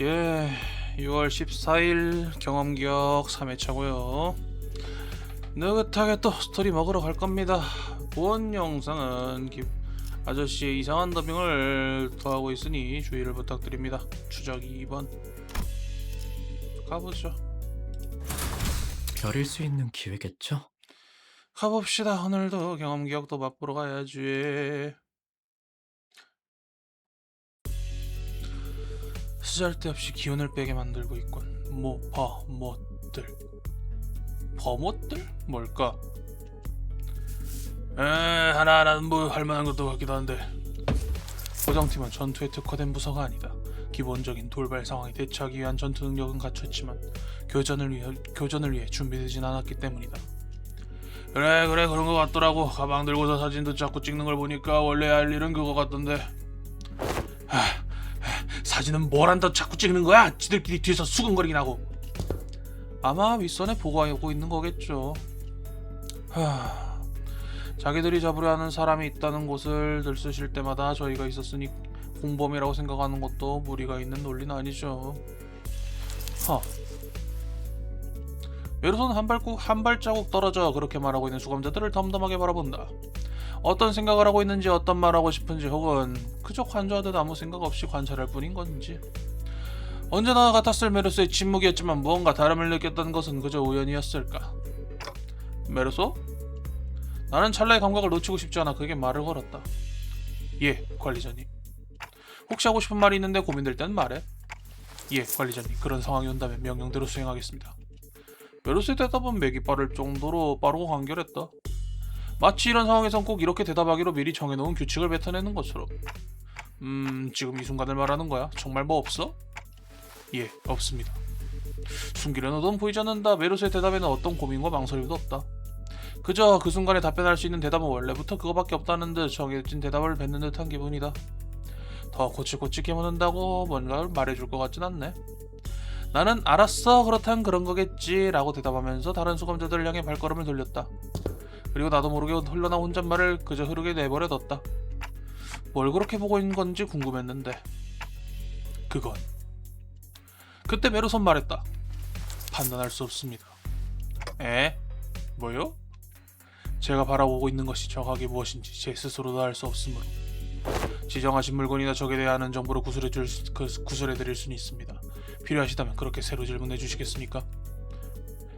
예, 6월 14일 경험기억 3회차고요. 느긋하게 또 스토리 먹으러 갈 겁니다. 본 영상은 아저씨의 이상한 더빙을 더하고 있으니 주의를 부탁드립니다. 추적 2번 가보죠. 별일 수 있는 기회겠죠? 가봅시다. 오늘도 경험기억도 맛보러 가야지. 쓰잘데없이 기운을 빼게 만들고 있군. 버못들. 버못들? 뭘까? 하나하나는 뭐 할만한 것도 같기도 한데 고정팀은 전투에 특화된 부서가 아니다. 기본적인 돌발 상황에 대처하기 위한 전투 능력은 갖췄지만 교전을 위해 준비되진 않았기 때문이다. 그래 그런 것 같더라고. 가방 들고서 사진도 자꾸 찍는 걸 보니까 원래 할 일은 그거 같던데. 사진은 뭘 한다 자꾸 찍는 거야? 지들끼리 뒤에서 수근거리긴 하고. 아마 윗선에 보고하고 있는 거겠죠. 자기들이 잡으려 하는 사람이 있다는 곳을 들쑤실 때마다 저희가 있었으니 공범이라고 생각하는 것도 무리가 있는 논리는 아니죠. 메루소는 한 발자국 떨어져 그렇게 말하고 있는 수감자들을 덤덤하게 바라본다. 어떤 생각을 하고 있는지, 어떤 말을 하고 싶은지, 혹은 그저 관조하듯 아무 생각 없이 관찰할 뿐인 건지. 언제나 같았을 메루소의 침묵이었지만 무언가 다름을 느꼈던 것은 그저 우연이었을까. 메루소? 나는 찰나의 감각을 놓치고 싶지 않아 그에게 말을 걸었다. 예, 관리자님. 혹시 하고 싶은 말이 있는데 고민될 땐 말해. 예, 관리자님. 그런 상황이 온다면 명령대로 수행하겠습니다. 메루소의 대답은 맥이 빠를 정도로 빠르고 간결했다. 마치 이런 상황에선 꼭 이렇게 대답하기로 미리 정해놓은 규칙을 뱉어내는 것처럼. 지금 이 순간을 말하는 거야? 정말 뭐 없어? 예, 없습니다. 숨기려는 의도는 보이지 않는다. 메루소의 대답에는 어떤 고민과 망설임도 없다. 그저 그 순간에 답변할 수 있는 대답은 원래부터 그거밖에 없다는 듯 정해진 대답을 뱉는 듯한 기분이다. 더 꼬치꼬치 묻는다고 뭔가를 말해줄 것 같진 않네. 나는 알았어, 그렇단 그런 거겠지 라고 대답하면서 다른 수감자들을 향해 발걸음을 돌렸다. 그리고 나도 모르게 흘러나온 혼잣말을 그저 흐르게 내버려뒀다. 뭘 그렇게 보고 있는 건지 궁금했는데 그건 그때 메루소는 말했다. 판단할 수 없습니다. 에? 뭐요? 제가 바라보고 있는 것이 정확히 무엇인지 제 스스로도 알 수 없으므로 지정하신 물건이나 적에 대한 정보를 구술해드릴 수는 있습니다. 필요하시다면 그렇게 새로 질문해 주시겠습니까?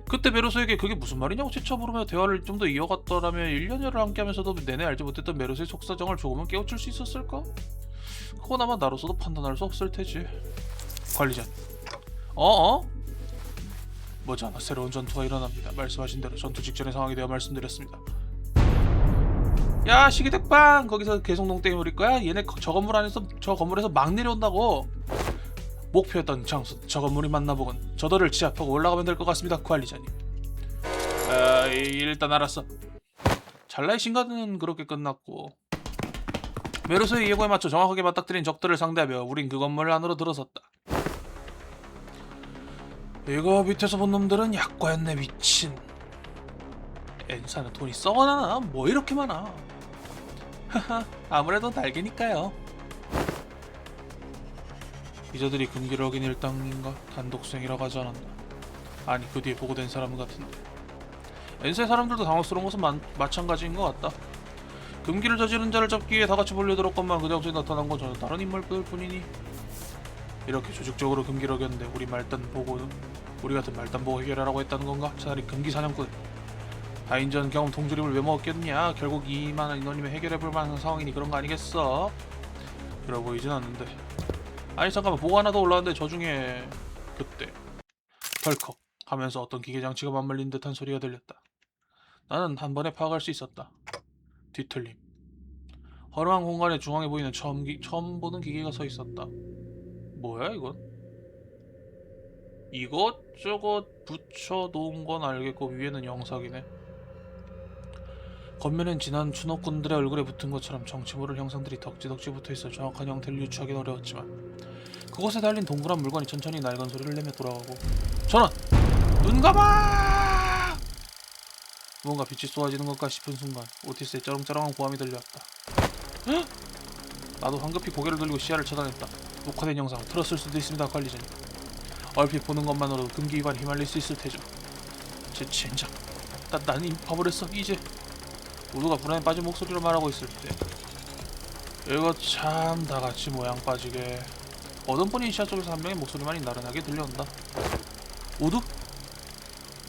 그때 메루소에게 그게 무슨 말이냐고 재차 물으며 대화를 좀 더 이어갔더라면 1년여를 함께하면서도 내내 알지 못했던 메루소의 속사정을 조금은 깨우칠 수 있었을까? 그건 아마 나로서도 판단할 수 없을 테지. 관리자님. 머지않아 새로운 전투가 일어납니다. 말씀하신 대로 전투 직전의 상황에 대해 말씀드렸습니다. 야 시계대빵, 거기서 계속 농땡이 부릴 거야? 얘네 저 건물에서 막 내려온다고. 목표였던 장소, 저 건물이 맞나보군. 저들을 제압하고 올라가면 될 것 같습니다, 관리자님. 일단 알았어. 찰나의 신가는 그렇게 끝났고 메루소의 예고에 맞춰 정확하게 맞닥뜨린 적들을 상대하며 우린 그 건물 안으로 들어섰다. 이거 밑에서 본 놈들은 약과였네. 미친. 엔사는 돈이 썩어나나? 뭐 이렇게 많아? 하하, 아무래도 날개니까요. 이저들이 금기를 어긴 일당인가? 단독 수행이라고 하지 않았나? 아니, 그 뒤에 보고된 사람 같은데. 엔사의 사람들도 당혹스러운 것은 마찬가지인 것 같다. 금기를 저지른 자를 잡기 위해 다같이 몰려들었건만 그 장소에 나타난 건 전혀 다른 인물들 뿐이니 이렇게 조직적으로 금기를 어겼는데 우리 같은 말단 보고 해결하라고 했다는 건가? 차라리 금기 사냥꾼. 다인전 경험 통조림을 왜 먹었겠냐? 결국 이만한 인원이면 해결해볼 만한 상황이니 그런 거 아니겠어? 그래 보이진 않는데. 아니 잠깐만, 보고 하나 더 올라왔는데 저 중에 그때 덜컥 하면서 어떤 기계장치가 맞물린 듯한 소리가 들렸다. 나는 한 번에 파악할 수 있었다. 뒤틀림. 허름한 공간의 중앙에 보이는 처음 보는 기계가 서 있었다. 뭐야 이건? 이것저것 붙여놓은 건 알겠고 위에는 영상이네. 겉면엔 진한 추노꾼들의 얼굴에 붙은 것처럼 정치 모를 형상들이 덕지덕지 붙어있어 정확한 형태를 유추하기는 어려웠지만 그곳에 달린 동그란 물건이 천천히 낡은 소리를 내며 돌아가고. 전원! 눈 감아! 뭔가 빛이 쏘아지는 것까 싶은 순간 오티스의 쩌렁쩌렁한 고함이 들려왔다. 헉! 나도 황급히 고개를 돌리고 시야를 차단했다. 녹화된 영상 틀었을 수도 있습니다. 관리자님. 얼핏 보는 것만으로도 금기 위반 휘말릴 수 있을 테죠. 제 젠장. 난 이미 봐버렸어. 이제 모두가 불안에 빠진 목소리로 말하고 있을 때 이거 참 다같이 모양 빠지게 어둠뿐인 시야 쪽에서 한 명의 목소리만이 나른하게 들려온다. 오두?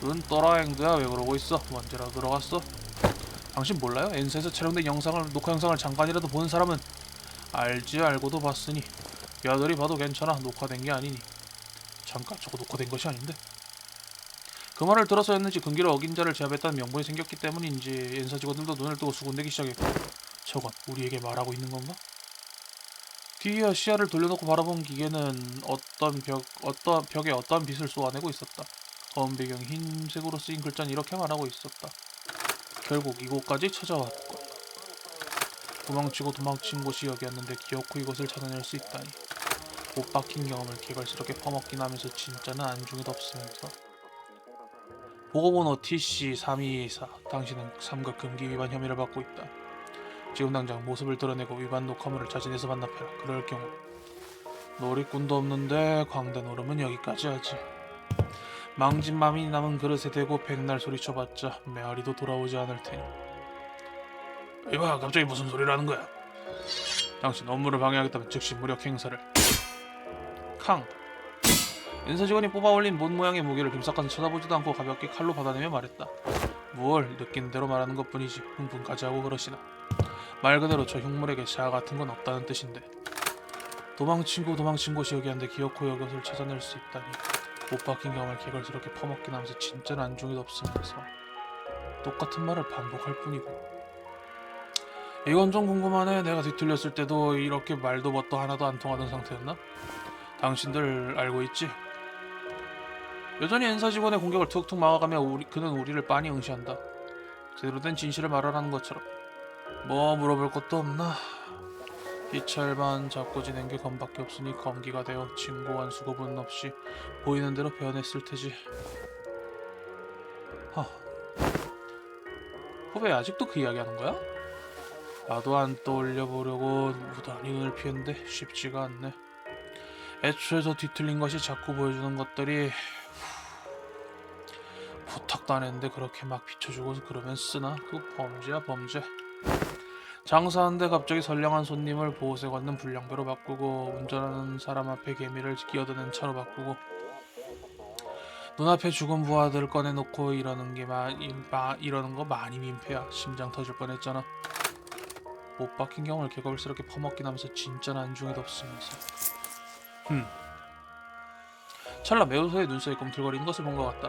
넌 또라행드야. 왜 그러고 있어? 먼저라도 들어갔어? 당신 몰라요? N사에서 촬영된 녹화 영상을 잠깐이라도 본 사람은 알지. 알고도 봤으니 여아들이 봐도 괜찮아. 녹화된 게 아니니. 잠깐, 저거 녹화된 것이 아닌데. 그 말을 들어서였는지 금기를 어긴 자를 제압했다는 명분이 생겼기 때문인지 N사 직원들도 눈을 뜨고 수군대기 시작했고, 저건 우리에게 말하고 있는 건가? 뒤이어 시야를 돌려놓고 바라본 기계는 벽에 어떠한 빛을 쏘아내고 있었다. 검은 배경 흰색으로 쓰인 글자는 이렇게 말하고 있었다. 결국 이곳까지 찾아왔군. 도망치고 도망친 곳이 여기였는데 기어코 이곳을 찾아낼 수 있다니. 못 박힌 경험을 개걸스럽게 퍼먹긴 하면서 진짜는 안중에도 없으면서. 보고번호 TC3224. 당신은 3급 금기 위반 혐의를 받고 있다. 지금 당장 모습을 드러내고 위반 녹화물을 자진해서 반납해라. 그럴 경우 놀이꾼도 없는데 광대 노름은 여기까지 하지. 망진 맘이 남은 그릇에 대고 백날 소리쳐봤자 메아리도 돌아오지 않을 테니. 이봐, 갑자기 무슨 소리를 하는 거야? 당신 업무를 방해하겠다면 즉시 무력 행사를. 캉. 인사 직원이 뽑아올린 못 모양의 무기를 김사까지 쳐다보지도 않고 가볍게 칼로 받아내며 말했다. 뭘 느낀 대로 말하는 것뿐이지 흥분까지 하고 그러시나. 말 그대로 저 흉물에게 자아 같은 건 없다는 뜻인데. 도망친 곳이 여기한데 기어코 여것을 찾아낼 수 있다니. 못 박힌 경험을 개걸스럽게 퍼먹긴 하면서 진짜는 안중에도 없으면서 똑같은 말을 반복할 뿐이고. 이건 좀 궁금하네. 내가 뒤틀렸을 때도 이렇게 말도 뭣도 하나도 안 통하던 상태였나? 당신들 알고 있지? 여전히 N사 직원의 공격을 툭툭 막아가며 그는 우리를 빤히 응시한다. 제대로 된 진실을 말하라는 것처럼. 뭐 물어볼 것도 없나? 희철반 잡고 지낸 게 검밖에 없으니 검기가 되어 진보한 수고분 없이 보이는 대로 배워냈을 테지. 후배 아직도 그 이야기 하는 거야? 나도 안 떠올려 보려고 무단히 눈을 피했는데 쉽지가 않네. 애초에 저 뒤틀린 것이 자꾸 보여주는 것들이 부탁도 안 했는데 그렇게 막 비춰주고 그러면 쓰나? 그 범죄야 범죄. 장사하는데 갑자기 선량한 손님을 보호세 걷는 불량배로 바꾸고 운전하는 사람 앞에 개미를 끼어드는 차로 바꾸고 눈앞에 죽은 부하들 꺼내놓고 이러는 거 많이 민폐야. 심장 터질 뻔했잖아. 못 박힌 경험을 개걸스럽게 퍼먹긴 하면서 진짜는 안중에도 없으면서. 찰나 매우소의 눈썹이 꿈틀거리는 것을 본 것 같다.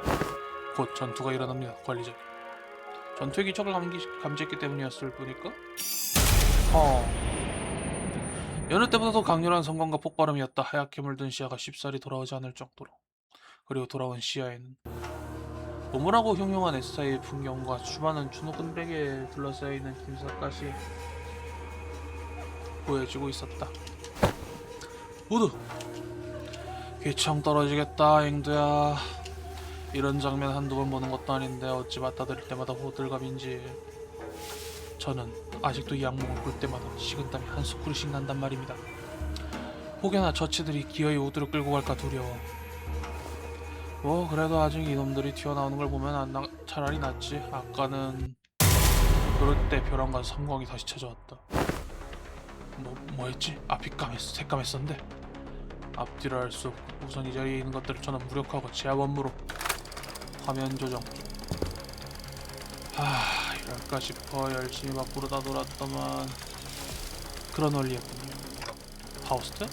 곧 전투가 일어납니다. 관리자님. 전투의 기척을 감지했기 때문이었을 뿐일까? 여느 때보다도 강렬한 성광과 폭발음이었다. 하얗게 물든 시야가 쉽사리 돌아오지 않을 정도로. 그리고 돌아온 시야에는 오물하고 흉흉한 S사의 풍경과 수많은 주노끈백에 둘러싸여 있는 김삿갓이 보여지고 있었다. 모두 귀청 떨어지겠다. 앵두야. 이런 장면 한두 번 보는 것도 아닌데 어찌 맞다들일 때마다 호들갑인지. 저는 아직도 이 악몽을 꿀 때마다 식은땀이 한 스쿠르씩 난단 말입니다. 혹여나 저치들이 기어이 우두를 끌고 갈까 두려워. 뭐 그래도 아직 이놈들이 튀어나오는 걸 보면 차라리 낫지. 아까는 그럴 때 벼랑과 성광이 다시 찾아왔다. 뭐였지? 앞이 새까맸었는데 앞뒤를 알 수 없고 우선 이 자리에 있는 것들을 저는 무력하고 제압 업무로 화면 조정. 이럴까 싶어 열심히 밖으로 다 돌았더만 그런 원리였군요. 파우스트?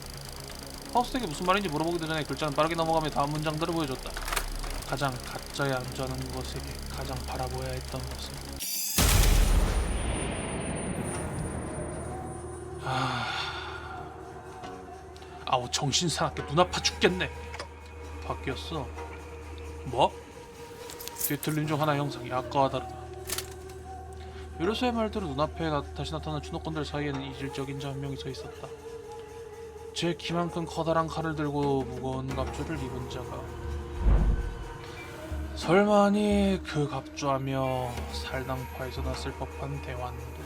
파우스트에게 무슨 말인지 물어보기도 전에 글자는 빠르게 넘어가며 다음 문장들을 보여줬다. 가장 가짜에 안주하는 것에게 가장 바라보아야 했던 것은 아우 정신 사납게 눈 아파 죽겠네. 바뀌었어. 뭐? 뒤틀림 중 하나 형상이 아까와 다르다. 유로스의 말대로 눈앞에 다시 나타난 주노꾼들 사이에는 이질적인 자 한 명이 서 있었다. 제 키만큼 커다란 칼을 들고 무거운 갑주를 입은 자가. 설마니 그 갑주하며 살당파에서 났을 법한 대환도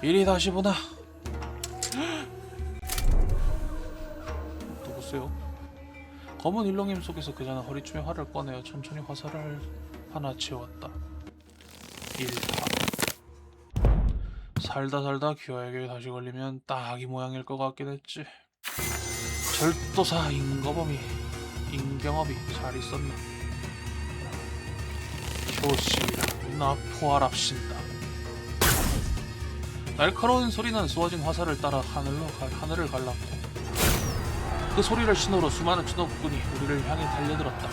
이리 다시 보나. 글쎄요. 검은 일렁임 속에서 그자는 허리춤에 활을 꺼내어 천천히 화살을 하나 채웠다. 1파. 살다 귀하에게 다시 걸리면 딱 이 모양일 것 같긴 했지. 절도사 임경업이 잘 있었나. 효심이라 나 포알합신다. 날카로운 소리는 쏘아진 화살을 따라 하늘을 갈랐고 그 소리를 신호로 수많은 추노꾼이 우리를 향해 달려들었다.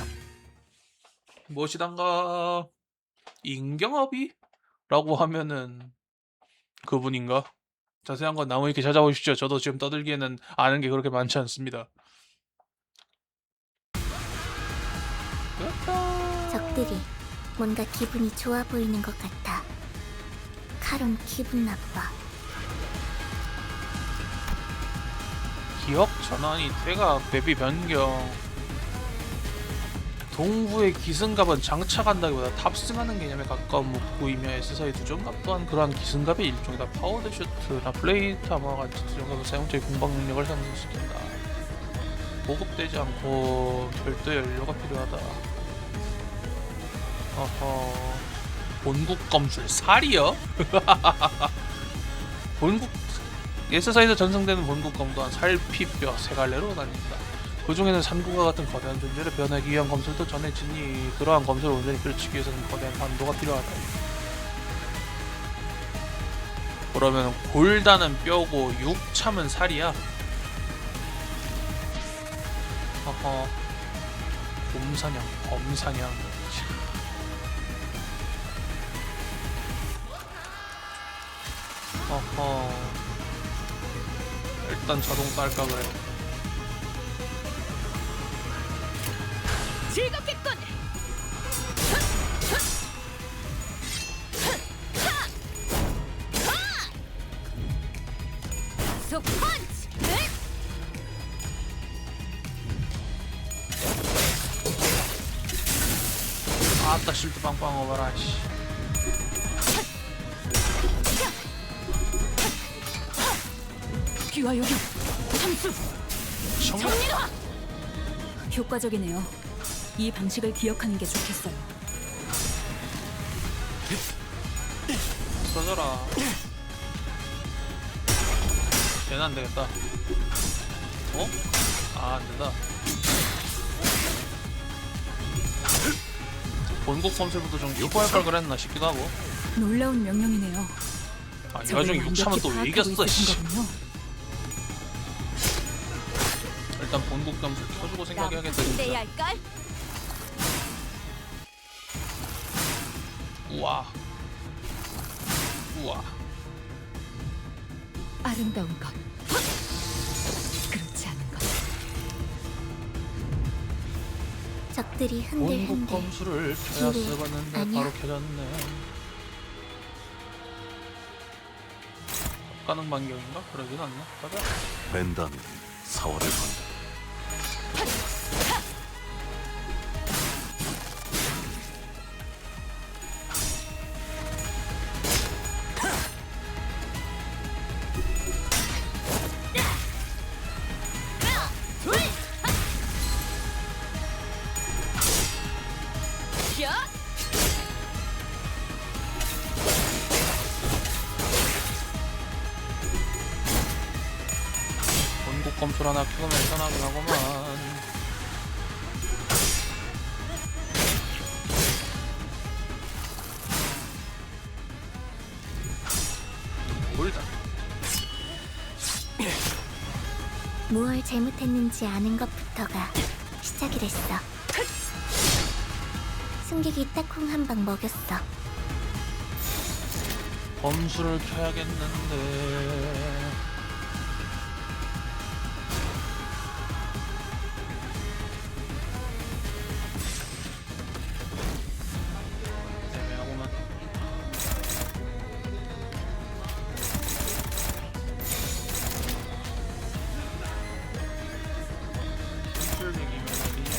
무엇이단가? 임경업이? 라고 하면은 그분인가? 자세한 건 나무위키 찾아보십시오. 저도 지금 떠들기에는 아는 게 그렇게 많지 않습니다. 적들이 뭔가 기분이 좋아 보이는 것 같아. 카론 기분 나빠. 기억 전환이 퇴각 대비 변경. 동부의 기승갑은 장착한다기보다 탑승하는 개념에 가까운 문구이며 S사의 두정갑 또한 그러한 기승갑의 일종이다. 파워드 슈트나 플레이트 아머와 같이 두정갑은 사용자의 공방 능력을 상승시킨다. 보급되지 않고 별도 연료가 필요하다. 어허. 본국 검술 살이요? 본국 S사에서 전승되는 본국검 또한 살피뼈 세 갈래로 나뉜다. 그 중에는 산구가 같은 거대한 존재를 변하기 위한 검술도 전해지니 그러한 검술을 온전히 펼치기 위해서는 거대한 반도가 필요하다. 그러면 골다는 뼈고 육참은 살이야? 어허. 검사냥 어허. 일단 자동 딸까 그래. 즐겁겠군. 속 펀치. 아따 실드 빵빵 오바라 씨. 귀와 여기 함수 정말 정리와 효과적이네요. 이 방식을 기억하는 게 좋겠어요. 써져라. 얘는 안 되겠다. 어? 아, 안 된다. 본국 검술부터 좀 이뻐할 걸 그랬나 싶기도 하고. 놀라운 명령이네요. 아, 이 와중에 6차면 또 왜 이겼어, 씨. 일단 본국 검술 켜주고 생각해야겠다, 진짜. 할걸? 우와. 아름다운 것. 그렇지 않은 것. 적들이 본국 흔들흔들. 검술을 켜야 기회 써봤는데 아니야? 바로 켜졌네. 가능 반경인가? 그러진 않나? 가자. 벤담이 사활을 건다. 본국 검술 하나 켜면 편하긴 하구만. 골다. 무얼 잘못했는지 아는 것부터가 시작이랬어. 승객이 딱콩 한 방 먹였어. 검술을 켜야겠는데. 애매하구만. 출력이면 어디냐.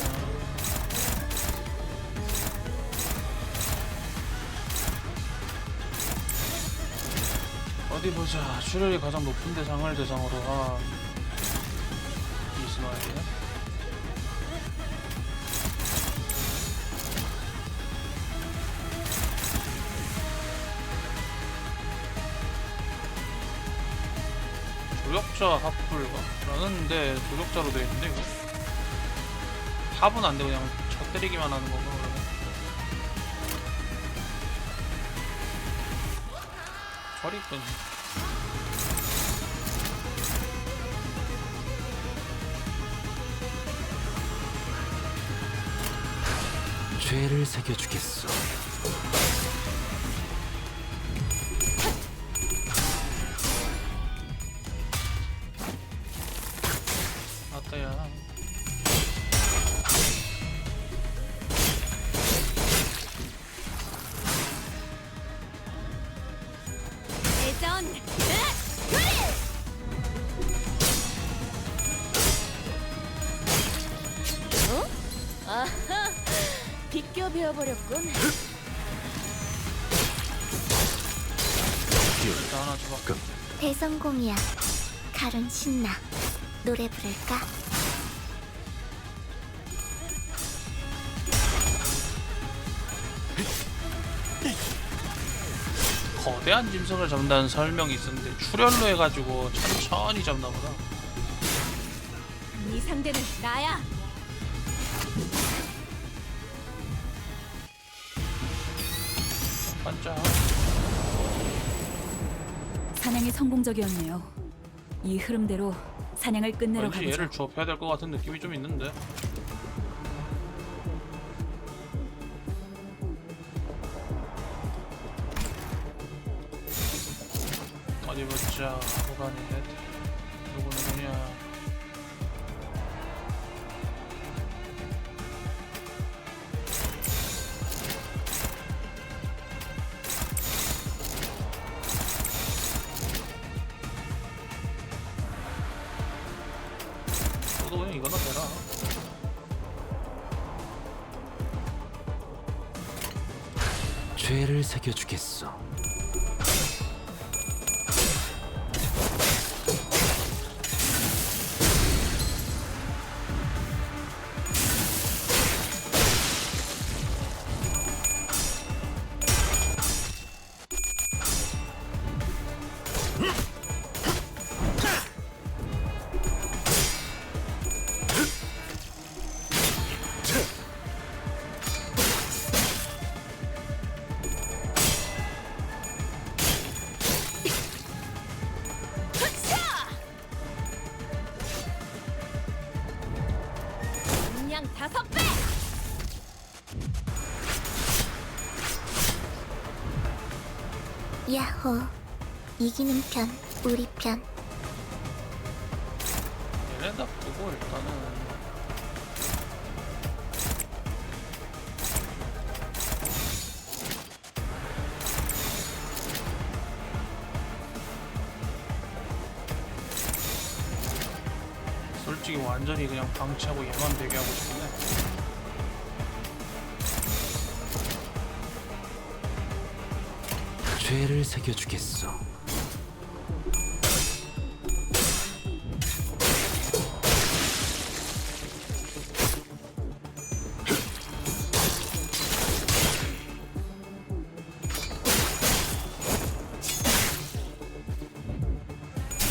어디 보자. 출혈이 가장 높은 대상을 대상으로 한 이스마일이네. 조력자 합불가 라는데 조력자로 되어 있는데 이거 합은 안 되고 그냥 쳐 때리기만 하는 건가 그러면? 저리 끈. 죄를 새겨주겠어. 아따야. 대전. 아하, 비껴 베어버렸군. 일단 하나 줘봐. 끝. 대성공이야. 칼은 신나. 노래 부를까? 거대한 짐승을 잡는다는 설명이 있었는데 출혈로 해가지고 천천히 잡나보다. 네 상대는 나야. 반짝. 사냥이 성공적이었네요. 이 흐름대로 사냥을 끝내러 왠지 가보죠. 얘를 주업해야 될 것 같은 느낌이 좀 있는데. 어디 보자. 호간이 누구냐. 너도 그냥 이거나 대라. 죄를 새겨주겠어. 그냥 5배. 야호. 이기는 편, 우리 편. 얘네 놔두고 일단은 솔직히 완전히 그냥 방치하고 얘만 되게 하고 싶네. 죄를 새겨주겠어.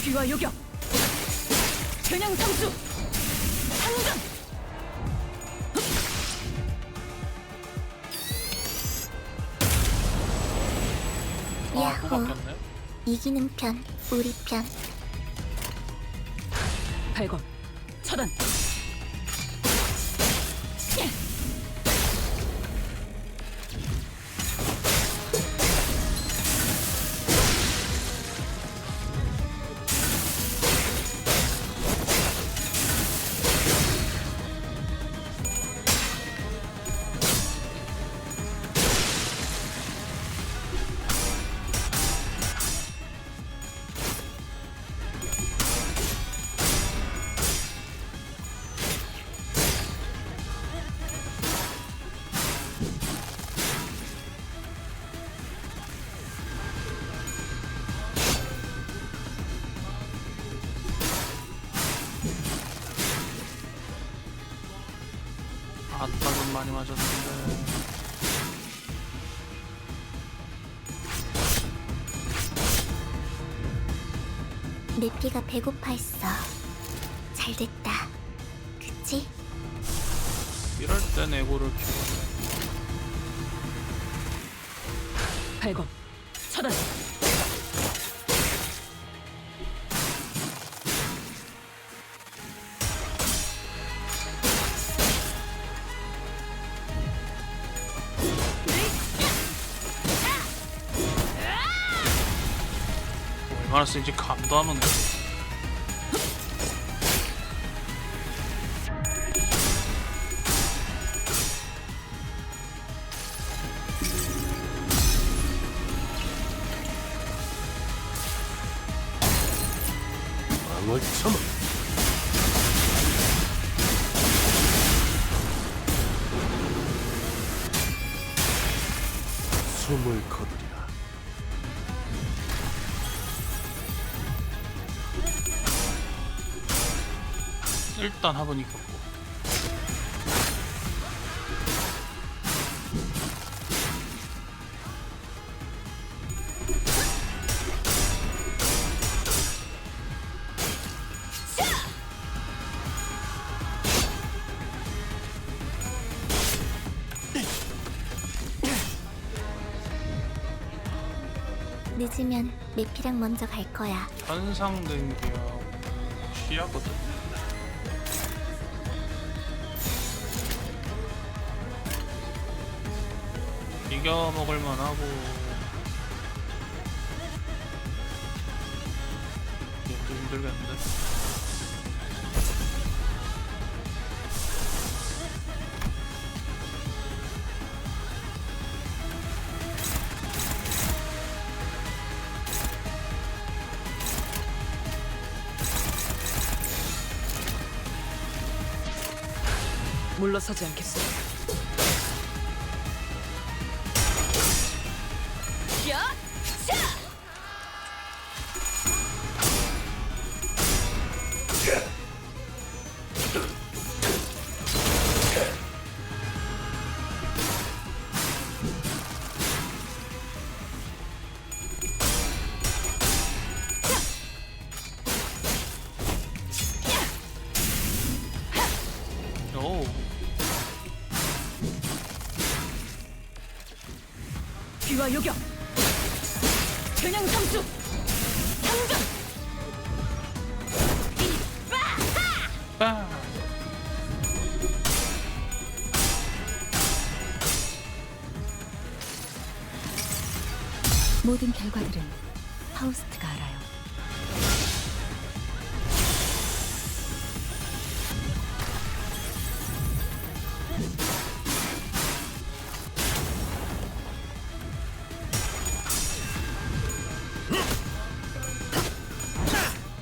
귀와 요격. 겨냥 상수. 상전. 아, 또 야호. 바뀌었네. 이기는 편, 우리 편. 발광. 처단. 아따 좀 많이 맞았는데. 내피가 배고파했어. 잘됐다. 그치? 이럴 땐 에고를 키워. 발검. 차단. 얼마나 센지 감도 안 오네. 망을 참아. 숨을 거두리라. 일단 화분 이겼고. 늦으면 내피랑 먼저 갈 거야. 현상된 게 취하거든. 이겨 먹을 만하고. 얘도 힘들겠는데. 물러서지 않겠어. 오. 귀와 요격. 전향 삼수. 상전. 빵. 모든 결과들은 파우스트가 알아요.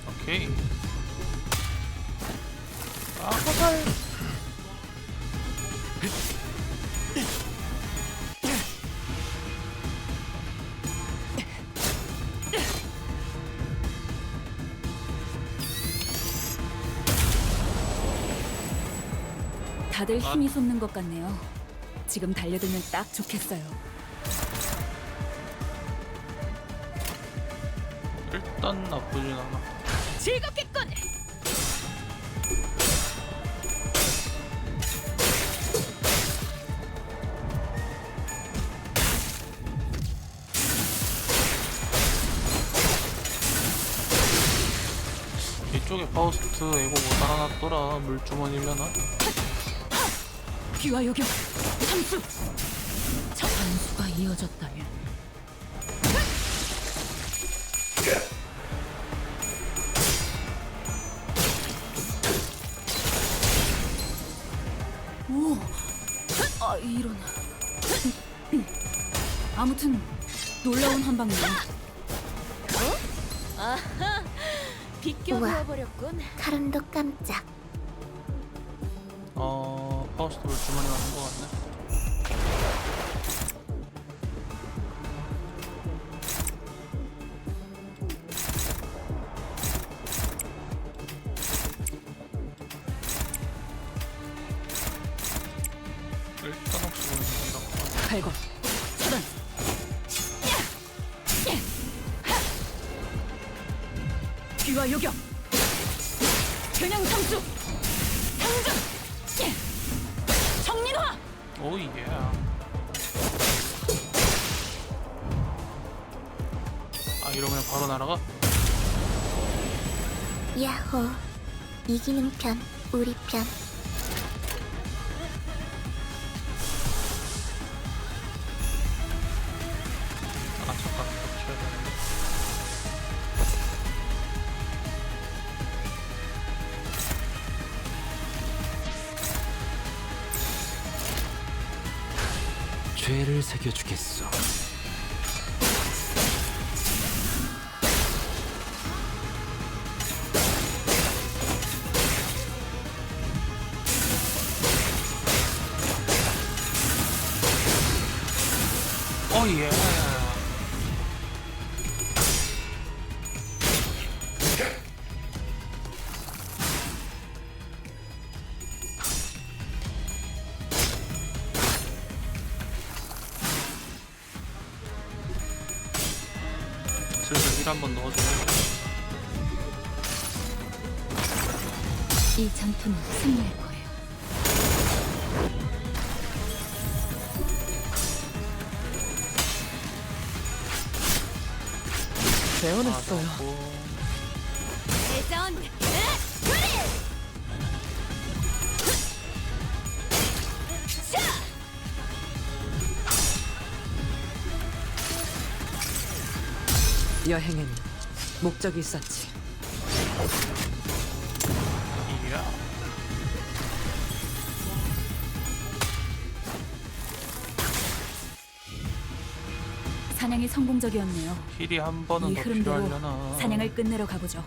오케이. 아, 화살. 다들 힘이 솟는 것 같네요. 지금 달려들면 딱 좋겠어요. 일단 나쁘진 않아. 즐겁겠군. 이쪽에 파우스트 에고 못 달아놨더라. 물주머니려나? 귀와 요격. 삼수. 전수가 이어졌다면. 오, 아 이런. 아무튼 놀라운 한방이네. 아하, 비껴 우와. 부어버렸군. 카론도 깜짝. 파우스트 물주머니 맞는 것 같네. 일단 혹시 모르니까. 발검. 차단. 귀와 불과 요격. 균형 상수. 상중. 정민화. 오예. 아 이러면 바로 날아가? 야호. 이기는 편, 우리 편. 아 잠깐 겹쳐야 되는데. 죄를 새겨주겠어. 오예. 슬슬 일 한번 넣어줘. 이 전투는 승리할 거예요. 재워냈어요. 대전. 여행엔 목적이 있었지. 이야. 사냥이 성공적이었네요. 힐이 한 번은 이 더 흐름대로 필요하려나? 사냥을 끝내러 가보죠.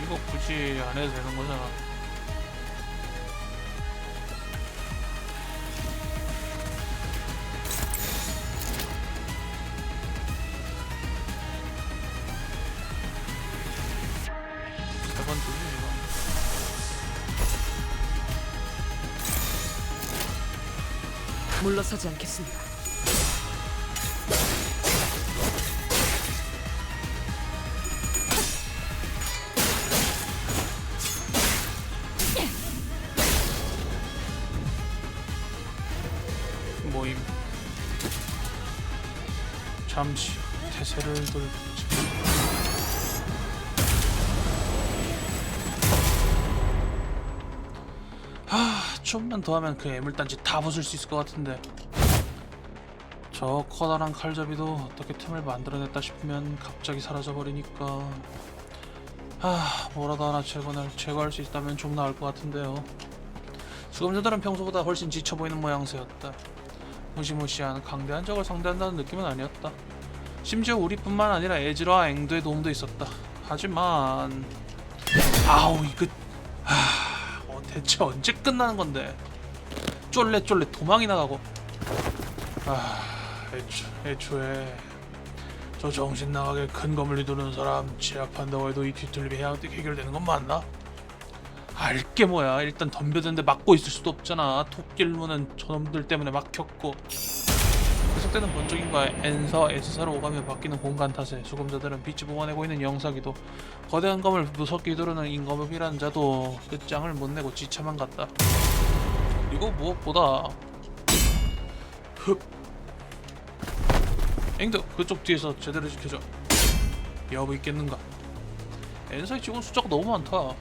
이거 굳이 안 해도 되는 거잖아. 세 번 두지 이거. 물러서지 않겠습니다. 모임. 잠시 태세를 돌보지. 좀만 더 하면 그 애물단지 다 부술 수 있을 것 같은데. 저 커다란 칼잡이도 어떻게 틈을 만들어냈다 싶으면 갑자기 사라져버리니까. 뭐라도 하나 제거할 수 있다면 좀 나을 것 같은데요. 수감자들은 평소보다 훨씬 지쳐 보이는 모양새였다. 무시무시한 강대한 적을 상대한다는 느낌은 아니었다. 심지어 우리뿐만 아니라 에즈라와 앵도의 도움도 있었다. 하지만 아우 이거 대체 언제 끝나는 건데? 쫄래 도망이 나가고. 애초에 저 정신 나가게 큰 검을 휘두르는 사람 제압한다고 해도 이 뒤틀림이 해결되는 건 맞나? 알게 뭐야. 일단 덤벼드는데 막고 있을 수도 없잖아. 토끼일무는 저놈들 때문에 막혔고. 계속되는 번쩍임과 엔서 에스사로 오가며 바뀌는 공간 탓에 수검자들은 빛이 뿜어내고 있는 영사기도 거대한 검을 무섭게 휘두르는 임검이라는 자도 끝장을 못 내고 지쳐만 갔다. 그리고 무엇보다 앵드 그쪽 뒤에서 제대로 지켜줘. 여부 있겠는가? 엔사의 직원 숫자가 너무 많다.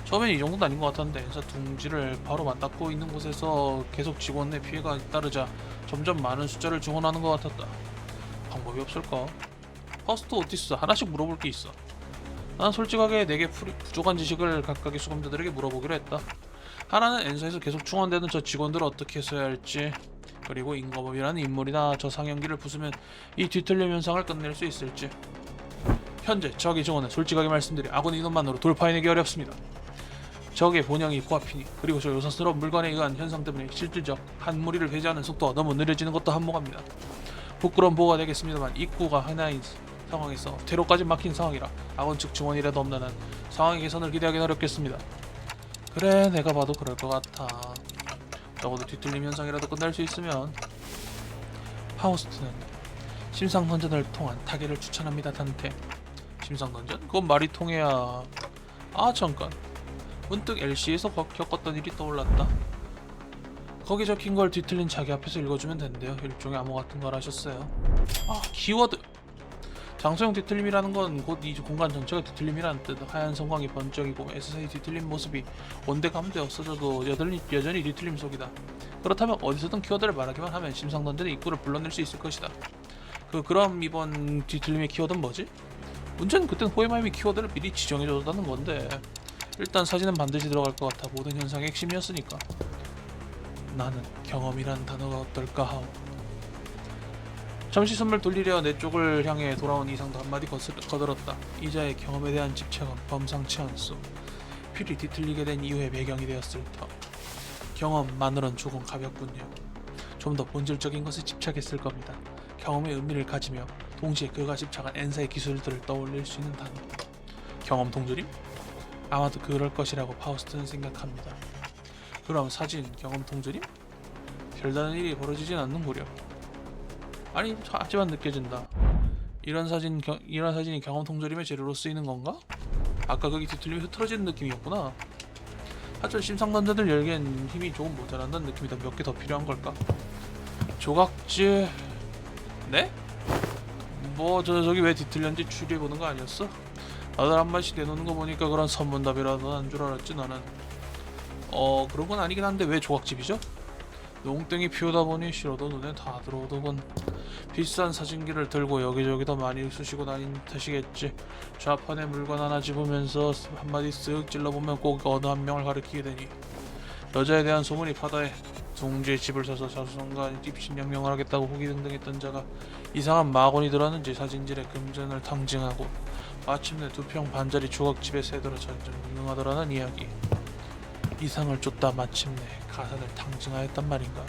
처음엔 이 정도는 아닌 것 같았는데 엔사 둥지를 바로 맞닿고 있는 곳에서 계속 직원 내 피해가 잇따르자 점점 많은 숫자를 증언하는 것 같았다. 방법이 없을까? 퍼스트 오티스 하나씩 물어볼 게 있어. 난 솔직하게 내게 부족한 지식을 각각의 수감자들에게 물어보기로 했다. 하나는 엔사에서 계속 충원되는 저 직원들을 어떻게 써야 할지, 그리고 임검업이라는 인물이나 저 상영기를 부수면 이 뒤틀림 현상을 끝낼 수 있을지. 현재 적의 증언은 솔직하게 말씀드려 아군 인원만으로 돌파해내기 어렵습니다. 적의 본영이 코앞이니, 그리고 저 요사스러운 물건에 의한 현상 때문에 실질적 한 무리를 배제하는 속도가 너무 느려지는 것도 한몫합니다. 부끄러운 보고가 되겠습니다만 입구가 하나인 상황에서 퇴로까지 막힌 상황이라 아군 측 증원이라도 없는 한 상황의 개선을 기대하기는 어렵겠습니다. 그래, 내가 봐도 그럴 것 같아. 적어도 뒤틀림 현상이라도 끝날 수 있으면. 파우스트는 심상 던전을 통한 타겟을 추천합니다. 단테. 심상 던전? 그건 말이 통해야. 아, 잠깐. 문득 LC에서 겪었던 일이 떠올랐다. 거기 적힌 걸 뒤틀린 자기 앞에서 읽어주면 된대요. 일종의 암호 같은 걸 하셨어요. 아, 키워드. 장소형 뒤틀림이라는 건 곧 이 공간 전체가 뒤틀림이라는 뜻. 하얀 성광이 번쩍이고 SSA 뒤틀림 모습이 온데 감돼 없어져도 여전히 뒤틀림 속이다. 그렇다면 어디서든 키워드를 말하기만 하면 심상 던전의 입구를 불러낼 수 있을 것이다. 그럼 이번 뒤틀림의 키워드는 뭐지? 문제는 그땐 호에마임이 키워드를 미리 지정해줬다는 건데 일단 사진은 반드시 들어갈 것 같아. 모든 현상의 핵심이었으니까. 나는 경험이란 단어가 어떨까 하오. 잠시 숨을 돌리려 내 쪽을 향해 돌아온 이상도 한마디 거들었다. 이자의 경험에 대한 집착은 범상치 않소. 필히 뒤틀리게 된 이유의 배경이 되었을 터. 경험만으론 조금 가볍군요. 좀 더 본질적인 것에 집착했을 겁니다. 경험의 의미를 가지며 동시에 그가 집착한 엔사의 기술들을 떠올릴 수 있는 단어. 경험 동조림? 아마도 그럴 것이라고 파우스트는 생각합니다. 그럼 사진, 경험 동조림? 별다른 일이 벌어지진 않는구려. 아니, 하지만 느껴진다. 이런 사진이 경험 통조림의 재료로 쓰이는 건가? 아까 거기 뒤틀림이 흐트러지는 느낌이었구나. 하지만 심상 던전을 열기엔 힘이 조금 모자란다는 느낌이 몇 개 더 필요한 걸까? 조각질... 네? 뭐 저기 왜 뒤틀렸는지 추리해보는 거 아니었어? 다들 한 번씩 내놓는 거 보니까 그런 선문답이라도 한 줄 알았지 나는. 그런 건 아니긴 한데 왜 조각집이죠? 농땡이 피우다 보니 싫어도 눈에 다 들어오더군. 비싼 사진기를 들고 여기저기 더 많이 쑤시고 다닌 탓이겠지. 좌판에 물건 하나 집으면서 한마디 쓱 찔러보면 꼭 어느 한 명을 가리키게 되니 여자에 대한 소문이 바다에 둥지에 집을 사서 자수성가 입신양명을 하겠다고 호기등등했던 자가 이상한 마곤이 들었는지 사진질에 금전을 탕징하고 마침내 2평 반짜리 조각집에 새들어 전전긍긍하더라는 이야기. 이상을 쫓다 마침내 가산을 탕징하였단 말인가.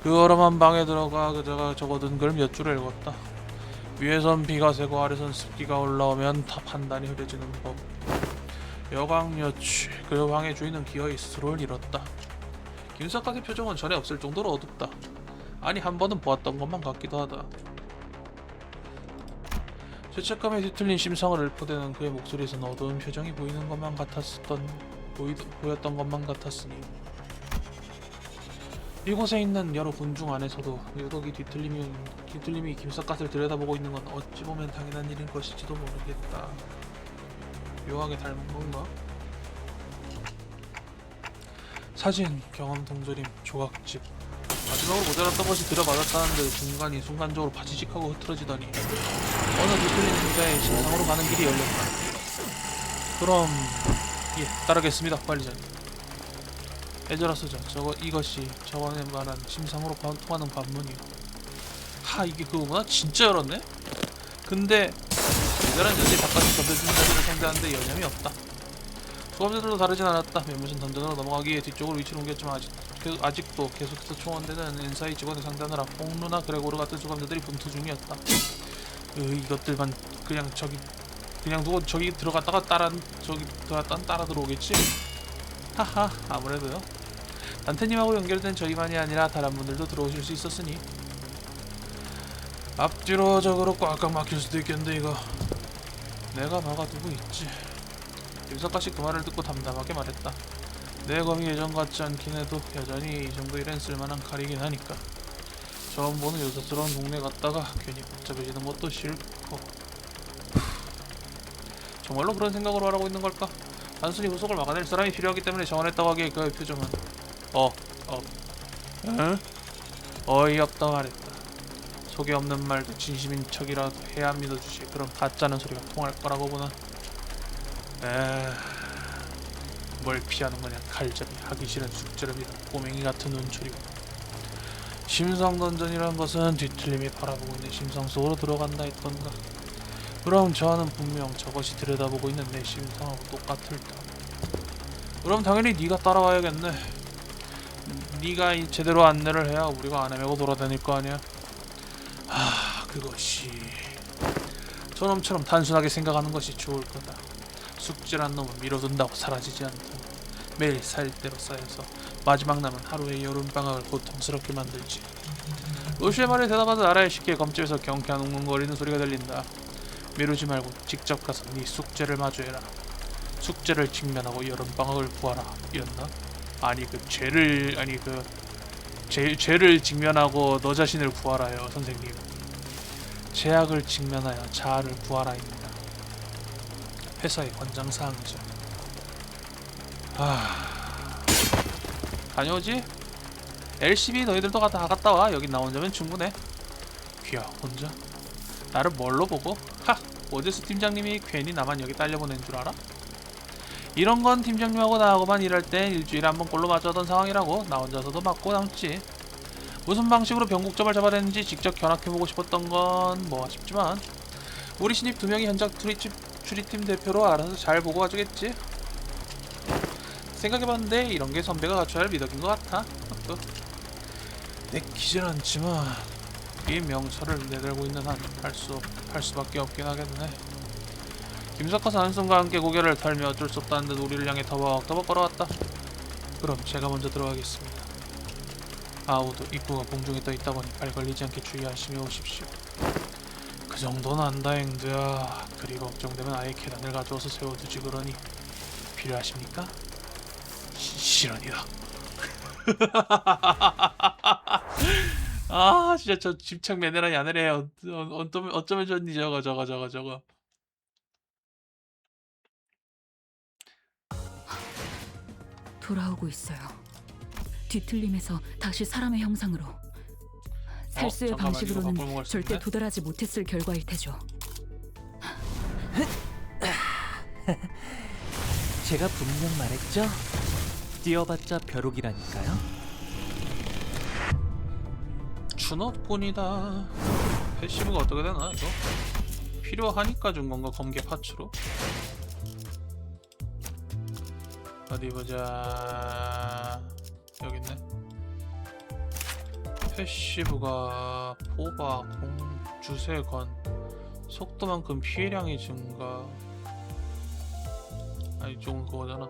그 어람한 방에 들어가 그자가 적어둔 글 몇 줄을 읽었다. 위에선 비가 새고 아래선 습기가 올라오면 다 판단이 흐려지는 법. 여광여취. 그 방의 주인은 기어이 스스로를 잃었다. 김석각의 표정은 전에 없을 정도로 어둡다. 아니, 한 번은 보았던 것만 같기도 하다. 죄책감에 뒤틀린 심상을 읊어대는 그의 목소리에서는 어두운 표정이 보였던 것만 같았으니 이곳에 있는 여러 군중 안에서도 유독 이 뒤틀림이 김삿갓을 들여다보고 있는 건 어찌 보면 당연한 일인 것일지도 모르겠다. 묘하게 닮은 건가? 사진, 경험 동조림, 조각집. 마지막으로 모자랐던 것이 들어맞았다는데 순간적으로 바지직하고 흐트러지더니 어느 뒤틀린 자의 심상으로 가는 길이 열렸다. 그럼 따르겠습니다, 관리자님. 에저라 소장, 이것이 저번에 말한 심상으로 통하는 관문이요. 하, 이게 그거구나? 진짜 열었네? 근데 에저라는 여전히 바깥에 던져진 자리를 상대하는데 여념이 없다. 수감자들도 다르진 않았다. 몇몇은 던전으로 넘어가기 위해 뒤쪽으로 위치를 옮겼지만 아직도 계속해서 총원되는 엔사이 직원을 상대하느라 홍루나 그레고르 같은 수감자들이 분투 중이었다. 이것들만 그냥 누구 저기 들어갔다가 따라 들어오겠지? 하하, 아무래도요. 단테님하고 연결된 저희만이 아니라 다른 분들도 들어오실 수 있었으니 앞뒤로 적으로 꽉꽉 막힐 수도 있겠는데 이거 내가 막아두고 있지. 김석가씨 그 말을 듣고 담담하게 말했다. 내 검이 예전 같지 않긴 해도 여전히 이 정도 일엔 쓸만한 칼이긴 하니까. 처음 보는 요새스러운 동네 갔다가 괜히 복잡해지는 것도 싫고. 정말로 그런 생각으로 하라고 있는 걸까? 단순히 후속을 막아낼 사람이 필요하기 때문에 정언했다고 하기에 그의 표정은 응? 어이없다 말했다. 속에 없는 말도 진심인 척이라도 해야 믿어주지. 그럼 가짜는 소리가 통할 거라고 보나? 뭘 피하는 거냐. 칼잡이 하기 싫은 숙제를 꼬맹이 같은 눈초리고. 심상 던전이란 것은 뒤틀림이 바라보고 있는 심상 속으로 들어간다 했던가. 그럼 저 안은 분명 저것이 들여다보고 있는 내 심상하고 똑같을 듯. 그럼 당연히 네가 따라와야겠네. 네가 제대로 안내를 해야 우리가 안 헤매고 돌아다닐 거 아니야. 그것이 저놈처럼 단순하게 생각하는 것이 좋을 거다. 숙제란 놈은 미뤄둔다고 사라지지 않다. 매일 살대로 쌓여서 마지막 남은 하루의 여름방학을 고통스럽게 만들지. 로시의 말에 대답하듯 아라의 쉽게 검집에서 경쾌한 웅웅거리는 소리가 들린다. 미루지 말고 직접 가서 네 숙제를 마주해라. 숙제를 직면하고 여름방학을 구하라. 이었나? 아니 죄를 직면하고 너 자신을 구하라요 선생님. 제약을 직면하여 자아를 구하라입니다. 회사의 권장사항이죠. 다녀오지? LCB 너희들도 다 갔다 와. 여긴 나 혼자면 충분해. 귀야 혼자? 나를 뭘로 보고? 하! 오데스 팀장님이 괜히 나만 여기 딸려보낸 줄 알아? 이런 건 팀장님하고 나하고만 일할 땐 일주일에 한 번 꼴로 마주하던 상황이라고. 나 혼자서도 맞고 남지. 무슨 방식으로 변곡점을 잡아내는지 직접 견학해보고 싶었던 건 뭐가 싶지만 우리 신입 2명이 현장 추리팀 대표로 알아서 잘 보고 와주겠지. 생각해봤는데 이런 게 선배가 갖춰야 할 미덕인 것 같아. 내키질 않지만 이 명찰을 내달고 있는 한 할 수밖에 없긴 하겠네. 김석화사 한숨과 함께 고개를 털며 어쩔 수 없다는 듯 우리를 향해 터벅터벅 걸어왔다. 그럼 제가 먼저 들어가겠습니다. 아우도 입구가 공중에 떠있다 보니 발 걸리지 않게 주의하시며 오십시오. 그 정도는 안다 행드야. 그리 걱정되면 아예 계단을 가져와서 세워두지 그러니 필요하십니까? 실언이다. 아 진짜 저 집착 매너라 야네래. 어쩌면 좋니 저거. 돌아오고 있어요. 뒤틀림에서 다시 사람의 형상으로. 살수의 잠깐만, 이거 바꿀 방식으로는 먹을 수 절대 있네? 도달하지 못했을 결과일 테죠. 제가 분명 말했죠? 뛰어봤자 벼룩이라니까요. 준호뿐이다. 패시브가 어떻게 되나 이거? 필요하니까 준 건가 검계 파츠로? 어디 보자. 여기 있네. 패시브가 포박, 주세건, 속도만큼 피해량이 증가. 아니 좀 그거잖아.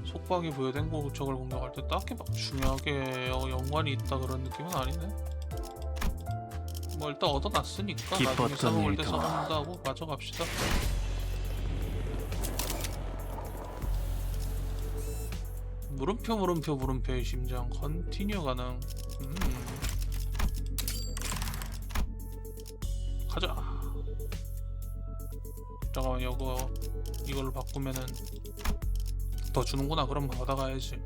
속박이 부여된 적을 공격할 때 딱히 막 중요하게 연관이 있다 그런 느낌은 아닌데. 뭐 일단 얻어놨으니까 나중에 기뻤던 써먹을 때 일도. 써먹는다고 가져갑시다. 물음표의 심장 컨티뉴 가능. 가자. 잠깐만 이걸로 바꾸면은 더 주는구나. 그럼 받아가야지.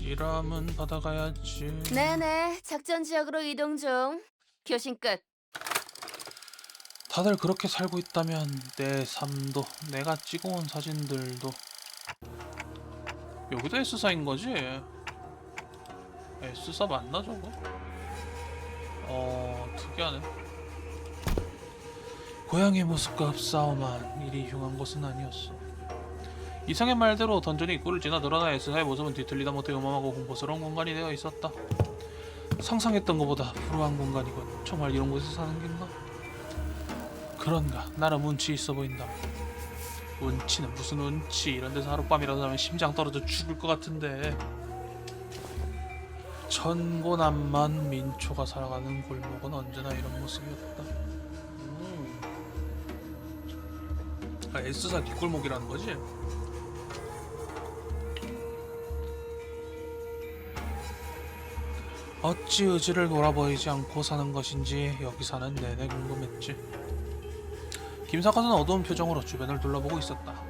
이람은 받아가야지. 네네, 작전 지역으로 이동 중. 교신 끝. 다들 그렇게 살고 있다면 내 삶도 내가 찍어온 사진들도. 여기도 S사인 거지? S사 맞나 저거? 특이하네. 고향의 모습과 흡사오만 이리 흉한 것은 아니었어. 이상의 말대로 던전이 입구를 지나 드러나 S사의 모습은 뒤틀리다 못해 음험하고 공포스러운 공간이 되어 있었다. 상상했던 것보다 불우한 공간이군. 정말 이런 곳에서 사는 겐가? 그런가? 나름 운치 있어 보인다. 운치는 무슨 운치? 이런 데서 하룻밤이라도 자면 심장 떨어져 죽을 것 같은데. 천고난만 민초가 살아가는 골목은 언제나 이런 모습이었다. S사 뒷골목이라는 거지? 어찌 의지를 돌아보이지 않고 사는 것인지 여기 사는 내내 궁금했지. 김사갓은 어두운 표정으로 주변을 둘러보고 있었다.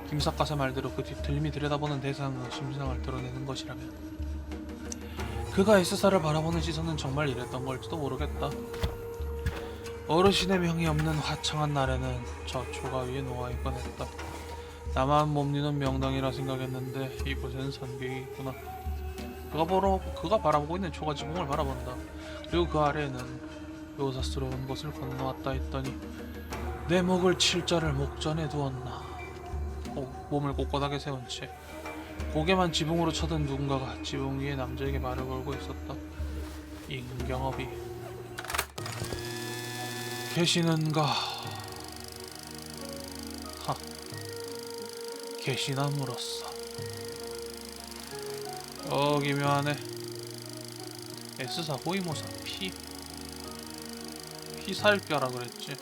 김사갓의 말대로 그 뒤틀림이 들여다보는 대상의 심상을 드러내는 것이라면 그가 S사를 바라보는 시선은 정말 이랬던 걸지도 모르겠다. 어르신의 명이 없는 화창한 날에는 저 초가 위에 누워있곤 했다. 나만 몸리는 명당이라 생각했는데 이곳엔 선객이 있구나. 그가 바라보고 있는 초가 지붕을 바라본다. 그리고 그 아래에는 요사스러운 곳을 건너왔다 했더니 내 목을 칠 자를 목전에 두었나. 몸을 꼿꼿하게 세운 채 고개만 지붕으로 쳐든 누군가가 지붕 위에 남자에게 말을 걸고 있었다. 임경업이 계시는가? 하, 계시나 물었어. 기묘하네. S사 호위모사 피살뼈라 그랬지.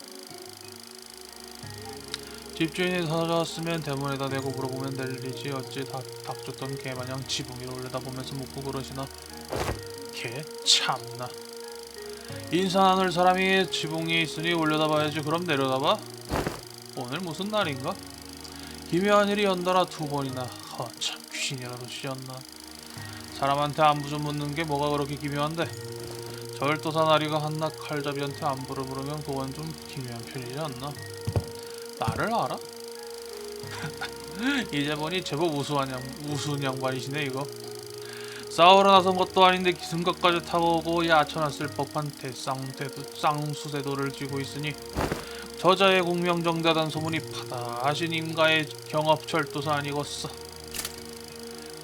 집주인이 찾아왔으면 대문에다 대고 물어보면 될 일이지 어찌 닥쳤던 개마냥 지붕 위로 올려다보면서 묻고 그러시나. 개 참나. 인사나눌 사람이 지붕 위에 있으니 올려다봐야지. 그럼 내려다봐? 오늘 무슨 날인가? 기묘한 일이 연달아 2번이나. 참 귀신이라도 씌었나. 사람한테 안부 좀 묻는 게 뭐가 그렇게 기묘한데. 절도사 나리가 한낱 칼잡이한테 안부를 물으면 그건 좀 기묘한 편이지 않나? 나를 알아? 이제 보니 제법 우스운 양반이시네 이거. 싸우러 나선 것도 아닌데 기승각까지 타고 오고 야천했을 법한 쌍수대도를 쥐고 있으니 저자의 공명정대하던 소문이 파다하신 임가의 경업철도사 아니겠어.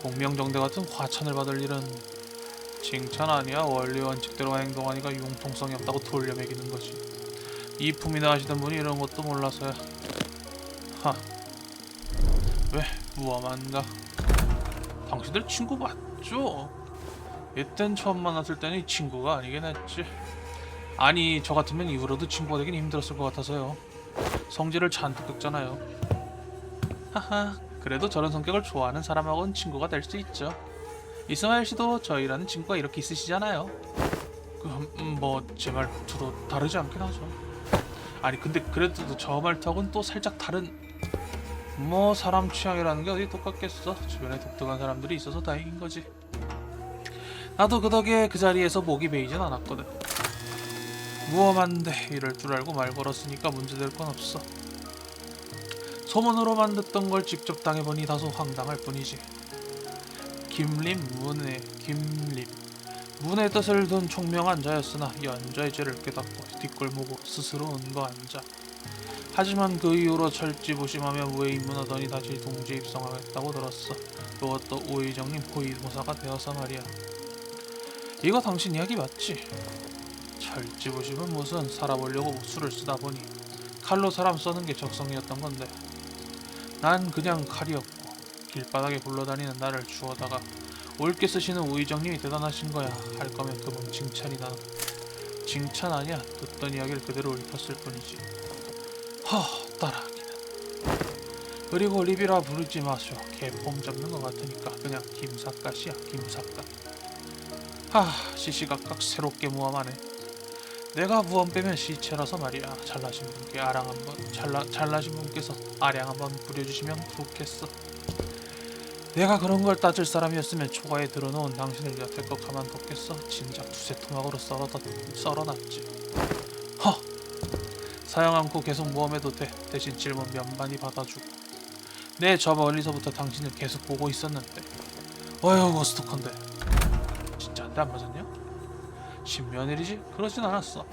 공명정대 같은 과찬을 받을 일은 칭찬 아니야. 원리원칙대로 행동하니까 융통성이 없다고 돌려매기는 거지. 이품이나 하시던 분이 이런 것도 몰라서야. 하, 왜 무엄한가? 당신들 친구 맞죠? 이땐 처음 만났을 때는 친구가 아니긴 했지. 아니 저 같으면 이후로도 친구가 되긴 힘들었을 것 같아서요. 성질을 잔뜩 긁잖아요. 하하, 그래도 저런 성격을 좋아하는 사람하고는 친구가 될 수 있죠. 이스마일 씨도 저희라는 친구가 이렇게 있으시잖아요. 뭐 제 말투도 다르지 않긴 하죠. 아니 근데 그래도 저 말투하고는 또 살짝 다른. 뭐 사람 취향이라는 게 어디 똑같겠어. 주변에 독특한 사람들이 있어서 다행인 거지. 나도 그 덕에 그 자리에서 목이 베이진 않았거든. 무엄한데 이럴 줄 알고 말 걸었으니까 문제될 건 없어. 소문으로만 듣던 걸 직접 당해보니 다소 황당할 뿐이지. 김림 문의 김림 문의 뜻을 둔 총명한 자였으나 연자의 죄를 깨닫고 뒷골목으로 스스로 은거 앉아. 하지만 그 이후로 철지부심하며 무에 입문하더니 다시 동지에 입성하겠다고 들었어. 그것도 우의정님 호위모사가 되어서 말이야. 이거 당신 이야기 맞지? 철지부심은 무슨 살아보려고 수를 쓰다 보니 칼로 사람 써는 게 적성이었던 건데 난 그냥 칼이었고 길바닥에 굴러다니는 나를 주워다가 옳게 쓰시는 우의정님이 대단하신 거야. 할 거면 그분 칭찬이다. 칭찬 아니야. 듣던 이야기를 그대로 읊었을 뿐이지. 따라하기는. 그리고 리비라 부르지 마쇼. 개폼 잡는 것 같으니까 그냥 김삿갓이야. 김삿갓. 시시각각 새롭게 무엄하네. 내가 무엄 빼면 시체라서 말이야. 잘나신 분께 잘나신 분께서 아량 한번 부려주시면 좋겠어. 내가 그런 걸 따질 사람이었으면 초가에 들어놓은 당신을 여태껏 가만뒀겠어. 진작 두세 토막으로 썰어놨지. 사양 않고 계속 모험해도 돼. 대신 질문 면만이 받아주고. 내 저 멀리서부터 당신을 계속 보고 있었는데. 어휴 어스톡한데. 진짜 안 맞았냐? 신면일이지? 그러진 않았어.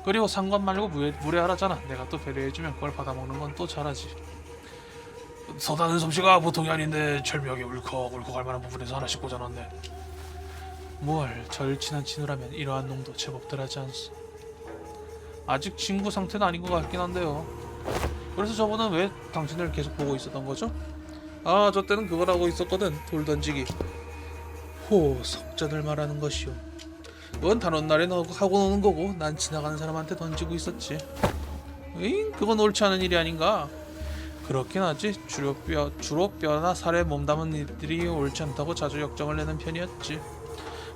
그리고 상관 말고 무례하라잖아. 내가 또 배려해주면 그걸 받아먹는 건 또 잘하지. 서다는 솜씨가 보통이 아닌데 절묘하게 울컥울컥 할 만한 부분에서 하나씩 꽂아놨네. 뭘 절친한 친구라면 이러한 놈도 제법 덜하지 않소. 아직 친구 상태는 아닌 것 같긴 한데요. 그래서 저분은 왜 당신을 계속 보고 있었던 거죠? 저 때는 그걸 하고 있었거든. 돌 던지기. 석전을 말하는 것이오. 그건 단원 날에 하고 노는 거고 난 지나가는 사람한테 던지고 있었지. 그건 옳지 않은 일이 아닌가? 그렇긴 하지. 주로 뼈나 살에 몸담은 일들이 옳지 않다고 자주 역정을 내는 편이었지.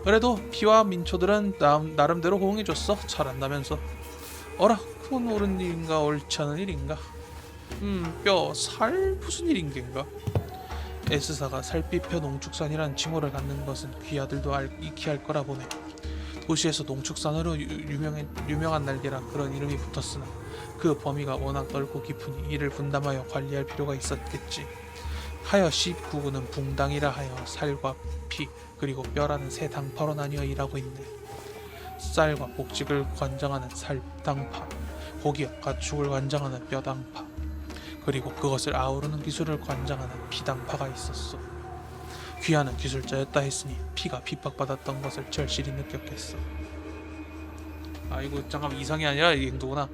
그래도 피와 민초들은 나름대로 호응해줬어. 잘한다면서. 어라, 그건 옳은 일인가 옳지 않은 일인가? 뼈, 살 무슨 일인겐가? S사가 살피표 농축산이란 칭호를 갖는 것은 귀하들도 익히할 거라 보네. 도시에서 농축산으로 유명한 날개라 그런 이름이 붙었으나 그 범위가 워낙 넓고 깊으니 이를 분담하여 관리할 필요가 있었겠지. 하여 19구는 붕당이라 하여 살과 피 그리고 뼈라는 세 당파로 나뉘어 일하고 있네. 쌀과 곡식을 관장하는 살당파, 고기와 가축을 관장하는 뼈당파, 그리고 그것을 아우르는 기술을 관장하는 피당파가 있었어. 귀하는 기술자였다 했으니 피가 핍박받았던 것을 절실히 느꼈겠어. 아이고 잠깐 이상이 아니라 이 행동구나.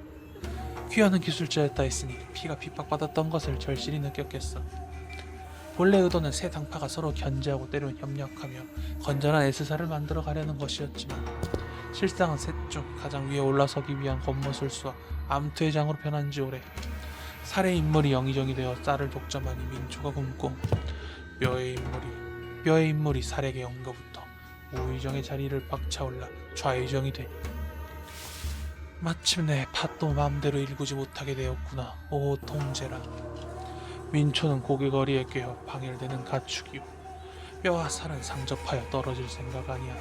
귀하는 기술자였다 했으니 피가 핍박받았던 것을 절실히 느꼈겠어. 본래 의도는 새 당파가 서로 견제하고 때론 협력하며 건전한 S사를 만들어 가려는 것이었지만 실상은 셋 중 가장 위에 올라서기 위한 권모술수와 암투회장으로 변한 지 오래. 살해 인물이 영의정이 되어 쌀을 독점하니 민초가 굶고 뼈의 인물이 살에게 엉거부터 우의정의 자리를 박차올라 좌의정이 되니 마침내 팥도 마음대로 일구지 못하게 되었구나. 오 통제라. 민초는 고개거리에 꿰어 방열되는 가축이요 뼈와 살은 상접하여 떨어질 생각 아니야.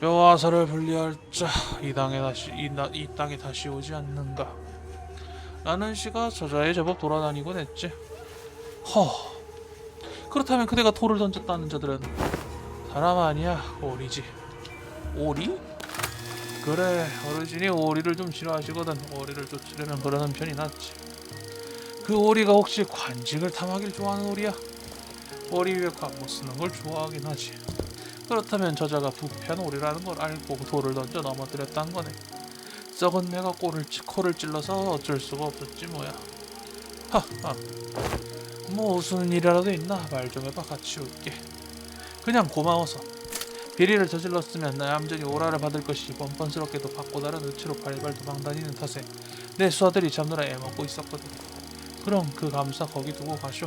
뼈와 살을 분리할 자 이 땅에 다시 오지 않는가. 라는 시가 저자에 제법 돌아다니곤 했지. 그렇다면 그대가 돌을 던졌다는 자들은 사람 아니야 오리지. 오리? 그래 어르신이 오리를 좀 싫어하시거든. 오리를 쫓으려면 그러는 편이 낫지. 그 오리가 혹시 관직을 탐하길 좋아하는 오리야? 오리 위에 관못 쓰는 걸 좋아하긴 하지. 그렇다면 저자가 부패한 오리라는 걸 알고 돌을 던져 넘어뜨렸다는 거네. 썩은 내가 코를 찔러서 어쩔 수가 없었지 뭐야. 하하. 뭐 무슨 일이라도 있나? 말 좀 해봐. 같이 올게. 그냥 고마워서. 비리를 저질렀으면 나 얌전히 오라를 받을 것이 뻔뻔스럽게도 받고 다른 의치로 발발 도망다니는 탓에 내 수하들이 잡느라 애먹고 있었거든. 그럼 그 감사 거기 두고 가쇼.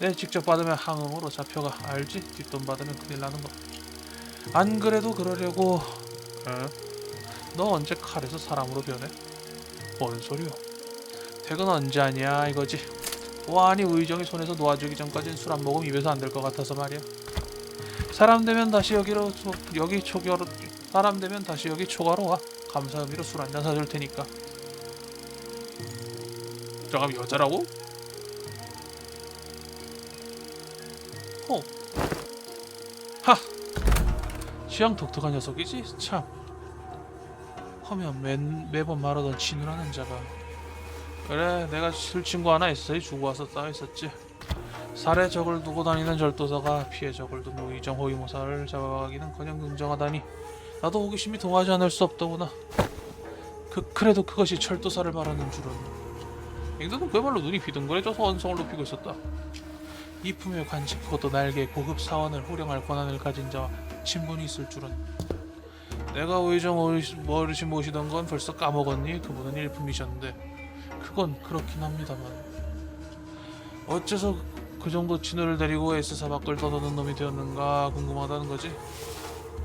내 직접 받으면 항응으로 잡혀가. 알지? 뒷돈 받으면 큰일 나는 거. 안 그래도 그러려고. 너 언제 칼에서 사람으로 변해? 뭔 소리요? 퇴근 언제 하냐 이거지. 와니 의정이 손에서 놓아주기 전까진 술 안 먹으면 입에서 안 될 것 같아서 말이야. 사람 되면 다시 여기 초가로 와. 감사 의미로 술 한잔 사줄 테니까. 저가 여자라고? 하! 취향 독특한 녀석이지? 참. 하면 매번 말하던 진우라는 자가. 그래 내가 술 친구 하나 있어야 주고 와서 싸워있었지. 살해 적을 두고 다니는 절도사가 피해 적을 둔 우의정 호위무사를 잡아가기는커녕 긍정하다니 나도 호기심이 동하지 않을 수 없더구나. 그래도 그것이 절도사를 말하는 줄은. 앵두는 그야말로 눈이 비둥거려져서 언성을 높이고 있었다. 이품의 관직 그것도 날개 고급 사원을 호령할 권한을 가진 자와 친분이 있을 줄은. 내가 우의정 어르신 모시던 건 벌써 까먹었니? 그분은 일품이셨는데. 그건 그렇긴 합니다만 어째서 그 정도 진우를 데리고 S사 밖을 떠도는 놈이 되었는가 궁금하다는 거지.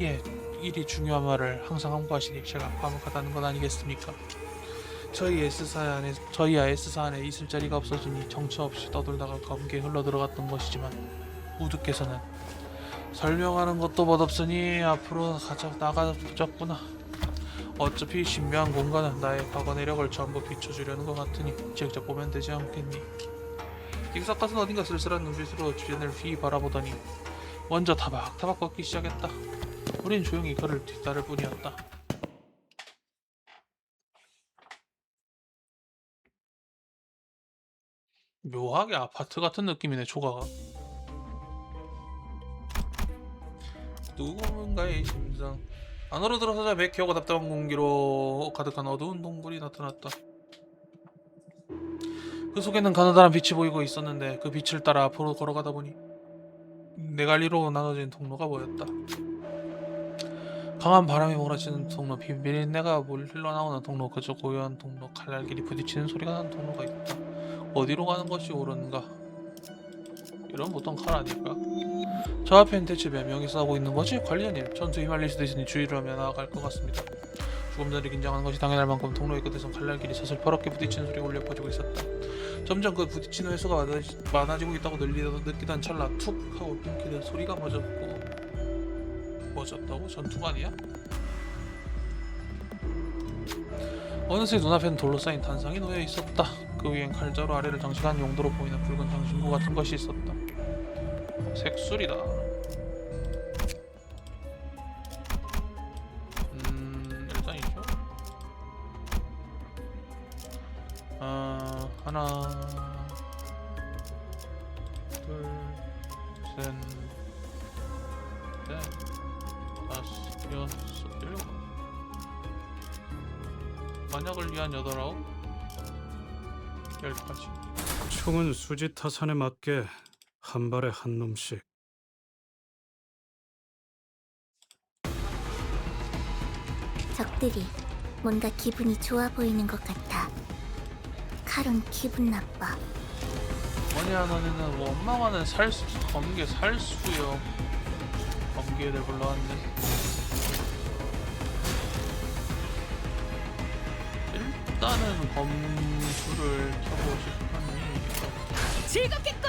예, 일이 중요한 말을 항상 하고 하시니 제가 과묵하다는 건 아니겠습니까? 저희 S사 안에 있을 자리가 없어지니 정처 없이 떠돌다가 검게 흘러들어갔던 것이지만 우두께서는 설명하는 것도 멋없으니 앞으로 나가보자꾸나. 어차피 신묘한 공간은 나의 과거 내력을 전부 비춰주려는 것 같으니 직접 보면 되지 않겠니? 띵삭갓은 어딘가 쓸쓸한 눈빛으로 주변을 휘 바라보더니 먼저 타박타박 걷기 시작했다. 우린 조용히 그를 뒤따를 뿐이었다. 묘하게 아파트 같은 느낌이네 조가가. 누군가의 심상. 안으로 들어서자 맥히하고 답답한 공기로 가득한 어두운 동굴이 나타났다. 그 속에는 가느다란 빛이 보이고 있었는데 그 빛을 따라 앞으로 걸어가다 보니 네 갈리로 나눠진 통로가 보였다. 강한 바람이 몰아치는 통로, 비린내가 흘러나오는 통로, 그저 고요한 통로, 칼날길이 부딪히는 소리가 나는 통로가 있다. 어디로 가는 것이 옳은가? 이런 보통 칼 아닐까? 저 앞엔 대체 몇 명이 싸우고 있는 거지? 관리자님, 전투에 휘말릴 수도 있으니 주의를 하며 나아갈 것 같습니다. 죽음자들이 긴장하는 것이 당연할 만큼 통로의 끝에선 칼날길이 서슬퍼렇게 부딪히는 소리가 울려 퍼지고 있었다. 점점 그 부딪히는 횟수가 많아지고 있다고 느끼던 찰나 툭 하고 끊기는 소리가 멎었다고? 전투가 아니야? 어느새 눈앞에는 돌로 쌓인 단상이 놓여 있었다. 그 위엔 칼자루 아래를 장식한 용도로 보이는 붉은 장신구 같은 것이 있었다. 색술이다. 일단 있죠. 하나, 둘, 셋, 넷, 다섯, 여섯, 일곱. 만약을 위한 8, 9, 10가지. 총은 수지 타산에 맞게 한 발에 한 놈씩. 적들이 뭔가 기분이 좋아 보이는 것 같아. 카론 기분 나빠. 뭐냐 너네는 뭐 엄마가는 살수 검게 살수요. 검게 애들 불러왔네. 일단은 검수를 켜보고 싶으니 즐겁겠군.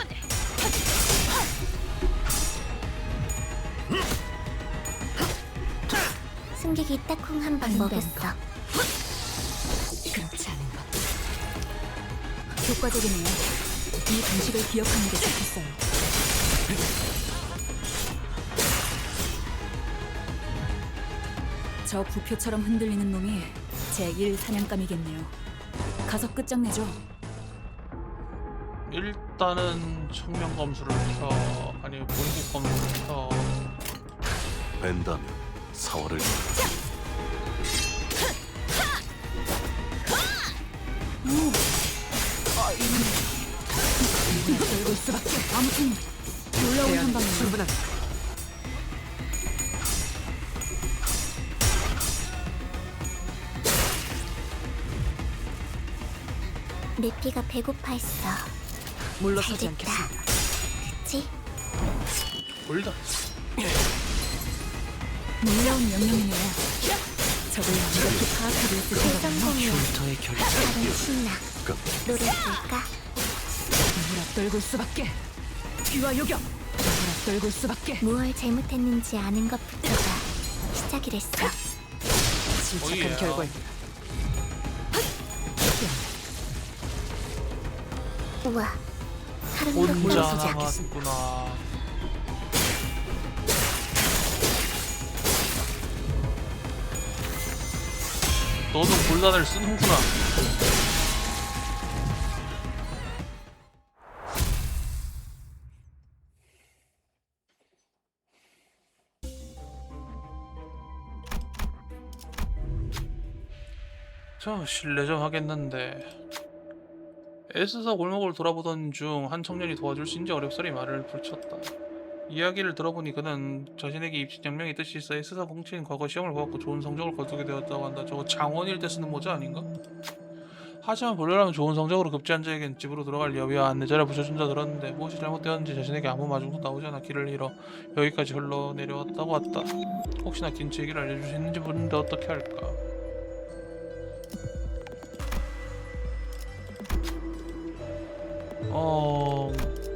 승객이 딱콩 한 방 먹였어. 그렇지 않은 것. 효과적이네요. 이 방식을 기억하는 게 좋겠어요. 저 부표처럼 흔들리는 놈이 제1 사냥감이겠네요. 가서 끝장내죠. 일단은 청명 검수를 켜. 아니 본국 검수를 켜. 벤다면 사활을 들고 수밖에. 아무튼 놀라운 한 방이네요. 충분한. 내 피가 배고파했어. 물러서지 잘됐다. 않겠습니다. 그치? 올다. 놀라운 명령이네요. 적을 완벽히 파악하고 있을 생각은요. 성공이야. 흉터의 결정. 카론 신나. 노래 쓸까? 눈을 앞돌고 수밖에. 뒤와 요격. 눈을 앞돌고 수밖에. 무얼 잘못했는지 아는 것부터가 시작이랬어. 오예. 침착한 결과입니다. 우와. 카론도 혼자 떨어지지 않겠어. 남았구나. 너도 곤란을 쓰는구나. 자, 실례 좀 하겠는데 에스사 골목을 돌아보던 중 한 청년이 도와줄 수 있는지 어렵사리 말을 붙였다. 이야기를 들어보니 그는 자신에게 입시 영명이 뜻이 있어 에스사 공치인 과거 시험을 보았고 좋은 성적을 거두게 되었다고 한다. 저거 장원일 때 쓰는 모자 아닌가? 하지만 본래라면 좋은 성적으로 급제한 자에겐 집으로 들어갈 여비와 안내자를 붙여준다 들었는데 무엇이 잘못되었는지 자신에게 아무 마중도 나오지 않아 길을 잃어 여기까지 흘러내려왔다고 왔다. 혹시나 긴치 얘기를 알려줄 수 있는지 묻는데 어떻게 할까?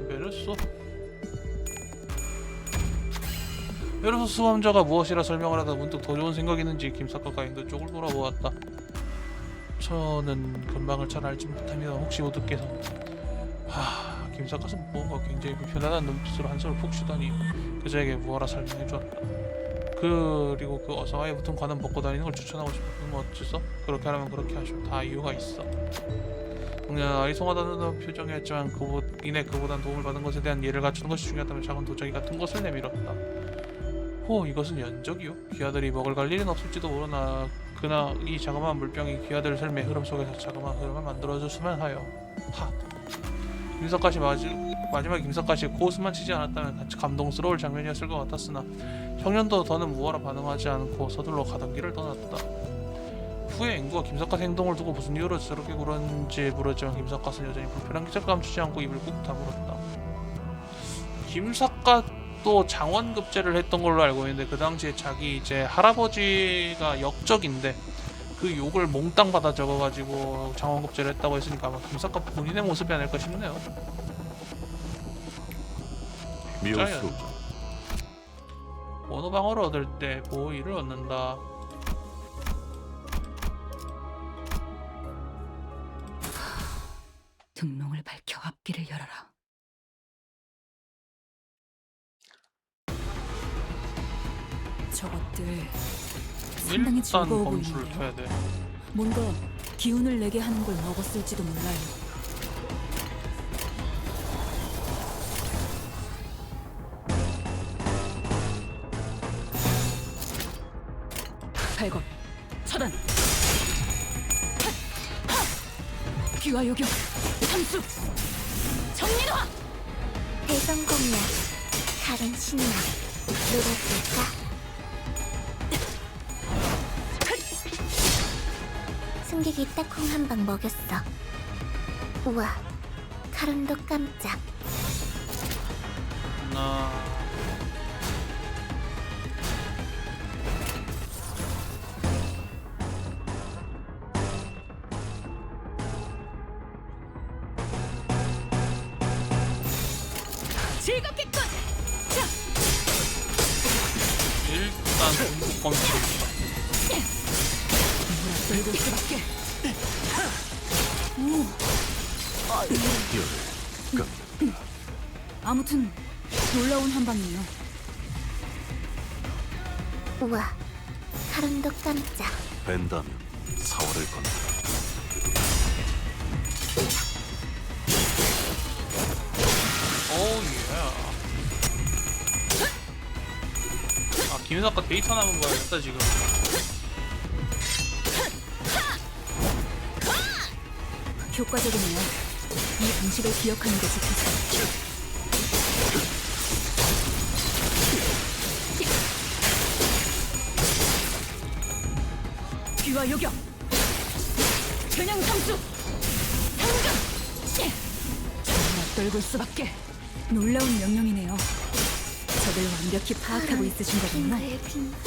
메르소? 메르소 수감자가 무엇이라 설명을 하다 문득 더 좋은 생각이 있는지 김사과가 인도 쪽을 돌아보았다. 저는 근방을 잘 알지 못합니다. 혹시 모두께서 김사과는 뭔가 굉장히 불편하다는 눈빛으로 한숨을 푹 쉬더니 그자에게 무어라 설명해 주었다. 그리고 그 어서와에 붙은 관은 벗고 다니는 걸 추천하고 싶었던 거 어째서? 그렇게 하라면 그렇게 하시오. 다 이유가 있어. 그냥 아리송하다는 표정이었지만 이내 그보단 도움을 받은 것에 대한 예를 갖추는 것이 중요하다면 작은 도자기 같은 것을 내밀었다. 이것은 연적이요? 귀하들이 먹을 갈 일은 없을지도 모르나 그나 이 자그마한 물병이 귀하들 삶의 흐름 속에서 자그마한 흐름을 만들어줬으면 하여. 김석가시 마지막 김석가시 고웃음만 치지 않았다면 같이 감동스러울 장면이었을 것 같았으나 청년도 더는 무어라 반응하지 않고 서둘러 가던 길을 떠났다. 후에 앵구가 김석갓 행동을 두고 무슨 이유로 저렇게 굴었는지 물었지만 김석갓은 여전히 불편한 기색을 감추지 않고 입을 꾹 다물었다. 김석갓도 장원급제를 했던 걸로 알고 있는데 그 당시에 자기 이제 할아버지가 역적인데 그 욕을 몽땅 받아 적어가지고 장원급제를 했다고 했으니까 아마 김석갓 본인의 모습이 아닐까 싶네요. 미호수 원호방어를 얻을 때 보호의를 얻는다. 등롱을 밝혀 앞길을 열어라. 저것들 상당히 일단 즐거워 검수를 보이는데요. 켜야 돼. 뭔가 기운을 내게 하는 걸 먹었을지도 몰라요. 탈거. 차단. 귀와 요격. 함수. 정리노화. 대성공이야. 칼은 신나. 놀아줄까? 승객이 딱콩 한 방 먹였어. 우와, 카론도 깜짝. 나 즐겁겠군. 자, 일단 공포 검색이다. 놀고 수밖에. 뛰어내. 아무튼 놀라운 한방이에요. 우와, 카론도 깜짝. 벤다면 사활을 건다. 오우 예. 아 김윤아까 데이터 남은 거야 됐다 지금. 효과적이네요. 이 방식을 기억하는 게 좋겠어. 귀와 요격. 겨냥 상수. 상승. 정말 떨굴 수밖에. 놀라운 명령이네요. 적을 완벽히 파악하고 있으신 거군요. 빙글빙글.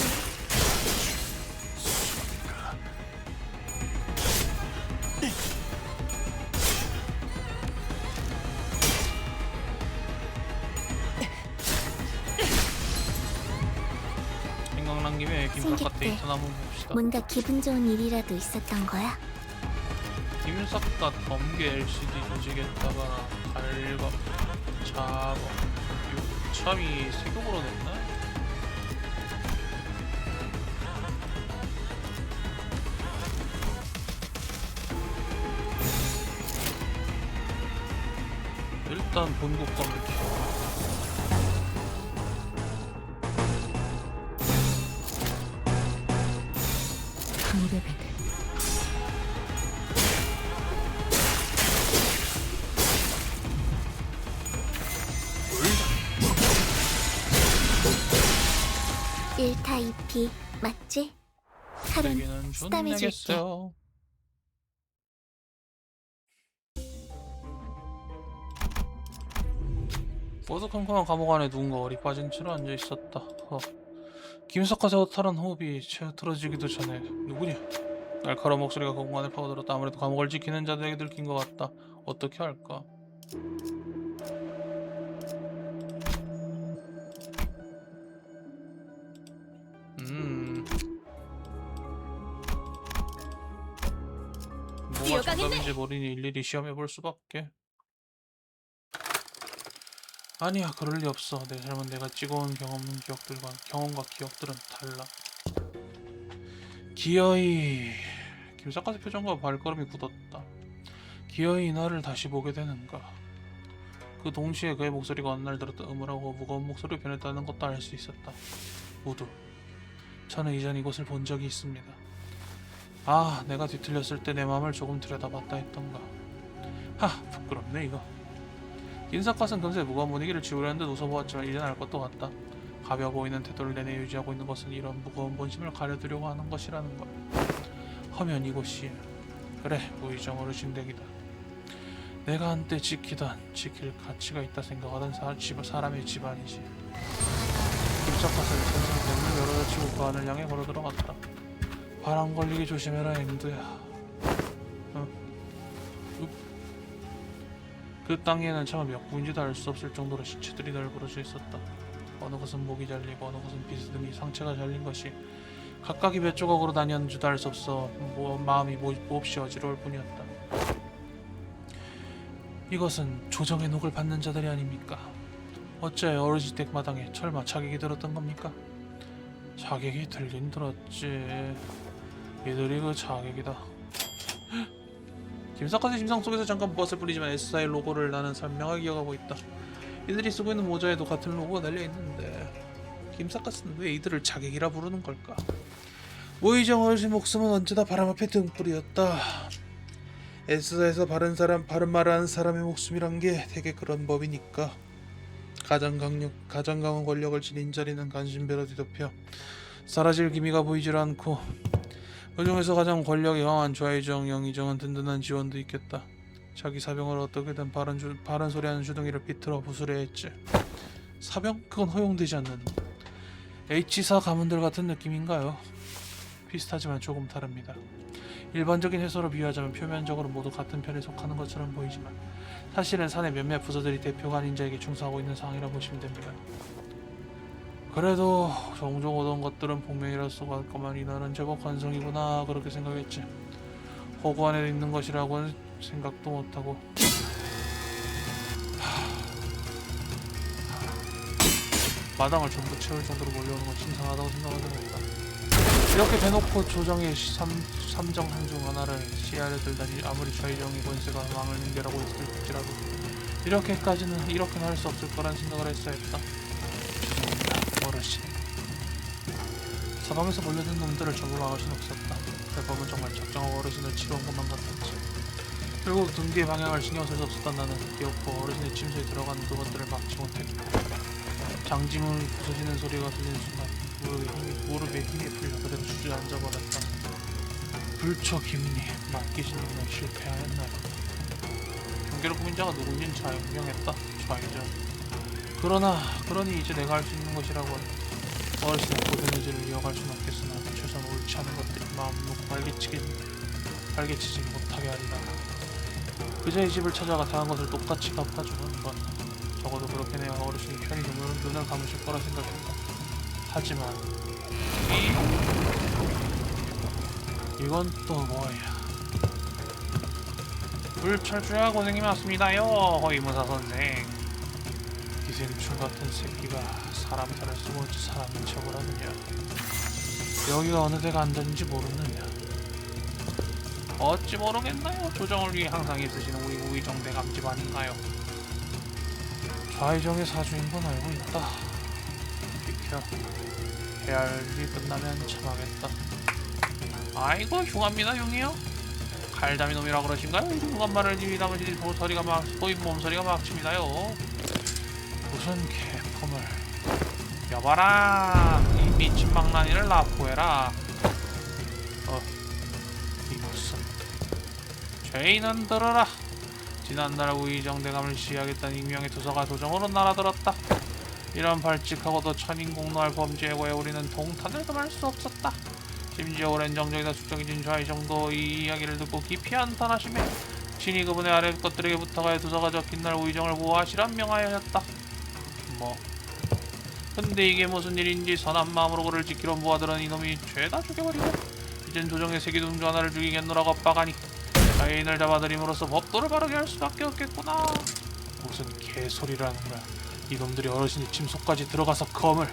생각난 김에 김윤아까 생겼대. 데이터 남은 거 봅시다. 뭔가 기분 좋은 일이라도 있었던 거야? 김윤사가 덤게 LCD 조직에다가 달검, 작업, 육참이 세격으로 냈나? 일단 본국 검을 강대 배들. 일타이피 맞지? 칼은 되기는 수담해줄게. 준내겠어요. 뽀득컴컴한 감옥 안에 누군가 어리 빠진 채로 앉아 있었다. 김석화의 허탈한 호흡이 채 틀어지기도 전에 누구냐? 날카로운 목소리가 그 공간에 파고들었다. 아무래도 감옥을 지키는 자들에게 들킨 것 같다. 어떻게 할까? 뭐가 뛰어가겠네. 정답인지 모르니 일일이 시험해 볼 수밖에. 아니야, 그럴 리 없어. 내 삶은 내가 찍어온 경험과 기억들은 달라. 기어이. 김사카의 표정과 발걸음이 굳었다. 기어이 나를 다시 보게 되는가. 그 동시에 그의 목소리가 어느 날 들었던 음울하고 무거운 목소리로 변했다는 것도 알 수 있었다. 모두 저는 이전 이곳을 본 적이 있습니다. 아, 내가 뒤틀렸을 때 내 마음을 조금 들여다봤다 했던가. 하, 부끄럽네 이거. 인사컷은 금세 무거운 분위기를 지우려는 듯 웃어보았지만 이젠 알 것도 같다. 가벼워 보이는 태도를 내내 유지하고 있는 것은 이런 무거운 본심을 가려두려고 하는 것이라는 걸. 허면 이곳이 그래, 무의정 어르신댁이다. 내가 한때 지킬 가치가 있다 생각하던 사람의 집안이지. 김사컷은 선생이 문을 열어젖히고 그 안을 향해 걸어 들어갔다. 바람 걸리게 조심해라, 앵두야. 그 땅에는 차마 몇 구인지도 알 수 없을 정도로 시체들이 널브러져 있었다. 어느 것은 목이 잘리고 어느 것은 비스듬히 상체가 잘린 것이 각각이 몇 조각으로 나뉘었는지도 알 수 없어 마음이 몹시 어지러울 뿐이었다. 이것은 조정의 녹을 받는 자들이 아닙니까? 어째 어르신댁 마당에 설마 자객이 들었던 겁니까? 자객이 들긴 들었지. 이들이 그 자객이다. 김사카의 심상 속에서 잠깐 보았을 뿐이지만 S사의 로고를 나는 선명하게 기억하고 있다. 이들이 쓰고 있는 모자에도 같은 로고가 달려있는데 김사카스는 왜 이들을 자객이라 부르는 걸까? 오이정 어르신 목숨은 언제나 바람 앞에 등불이었다. S사에서 바른 말을 하는 사람의 목숨이란 게 되게 그런 법이니까. 가장 강한 권력을 지닌 자리는 간신배로 뒤덮여 사라질 기미가 보이질 않고, 그 중에서 가장 권력이 강한 좌의정, 영의정은 든든한 지원도 있겠다. 자기 사병을 어떻게든 바른 소리하는 주둥이를 비틀어 부수려 했지. 사병? 그건 허용되지 않는 H사 가문들 같은 느낌인가요? 비슷하지만 조금 다릅니다. 일반적인 해설로 비유하자면 표면적으로 모두 같은 편에 속하는 것처럼 보이지만 사실은 산의 몇몇 부서들이 대표가 아닌 자에게 충성하고 있는 상황이라 보시면 됩니다. 그래도 종종 오던 것들은 복명이라 쓰고 할 것만 이날은 제법 관성이구나 그렇게 생각했지. 호구 안에 있는 것이라고는 생각도 못하고. 마당을 전부 채울 정도로 몰려오는 건 신선하다고 생각하게 된다. 이렇게 대놓고 조정의 삼정 중 하나를 시야를 들다니 아무리 좌의정의 권세가 왕을 능결하고 있을지라도 이렇게는 할 수 없을 거란 생각을 했어야 했다. 죄송합니다, 어르신. 사방에서 몰려든 놈들을 전부 막을 순 없었다. 대법은 정말 작정하고 어르신을 치러온 것만 같았지. 결국 등 뒤의 방향을 신경 쓸 수 없었던 나는 기어코 어르신의 침소에 들어간 그것들을 막지 못했다. 장지문이 부서지는 소리가 들리는 순간 무릎에 힘이 풀려 그대로 주저앉아 버렸다. 불초 기민이 맡기신 임무에 실패하였나요? 경계로 꾸민 자가 누군진 잘 분명했다. 좌의정. 그러니 이제 내가 할 수 있는 것이라고 어르신의 고된 의지를 이어갈 수는 없겠으나 최소한 옳지 않은 것들이 마음 놓고 발개치지 못하게 하리라. 그자의 집을 찾아가 당한 것을 똑같이 갚아주는 건 적어도 그렇게 내가 어르신이 편히 눈을 감으실 거라 생각했다. 하지만 이건 또 뭐야? 불철주야 고생이 많습니다요, 허위무사 선생. 기생충 같은 새끼가 사람 탈을 쓰고 어찌 사람인 척을 하느냐? 여기가 어느 데가 안전인지 모르느냐? 어찌 모르겠나요? 조정을 위해 항상 있으시는 우리 우의정 대감집 아닌가요? 좌의정의 사주인 건 알고 있다. 비켜. 해야 할 일이 끝나면 참하겠다. 아이고 흉합니다 흉이요. 칼잡이 놈이라 그러신가요? 흉한말을 입이 담으시니 소인 몸소리가 막칩니다요. 무슨 개품을. 여봐라 이 미친 망나니를 납부해라. 이 무슨 죄인은 들어라. 지난날 우의정 대감을 시해하겠다는 익명의 투서가 도정으로 날아들었다. 이런 발칙하고도 천인공노할 범죄에 우리는 동탄을 금할 수 없었다. 심지어 오랜 정적이다 숙적해진 좌의정도 이 이야기를 듣고 깊이 한탄하시며 친히 그분의 아래 것들에게 부탁하여 투서가 적힌 날 우의정을 보호하시란 명하였다. 근데 이게 무슨 일인지 선한 마음으로 그를 지키러 모아들은 이놈이 죄다 죽여버리고 이젠 조정의 세기둥 중 하나를 죽이겠노라고 엇박하니 자인을 잡아들임으로써 법도를 바르게 할 수밖에 없겠구나. 무슨 개소리라는 거야. 이놈들이 어르신의 침소까지 들어가서 검을.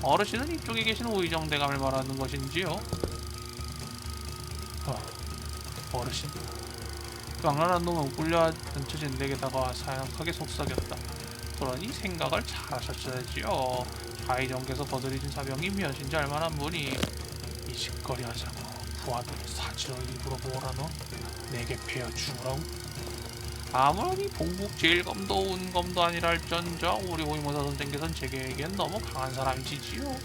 어르신은 이쪽에 계신 우의정 대감을 말하는 것인지요? 어르신. 그 악랄한 놈은 꿀려 앉혀진 내게 다가와 사양하게 속삭였다. 그러니 생각을 잘 하셨어야지요. 좌의정께서 거스리신 사병이 몇인지 알만한 분이 이 짓거리 하자고 부하들을 사지로 일부러 모으라노? 내게 베어 주라고? 아무리 봉국 제일검도 운검도 아니라 할전저 우리 호위무사 선생께서는 제게에겐 너무 강한 사람이시지요.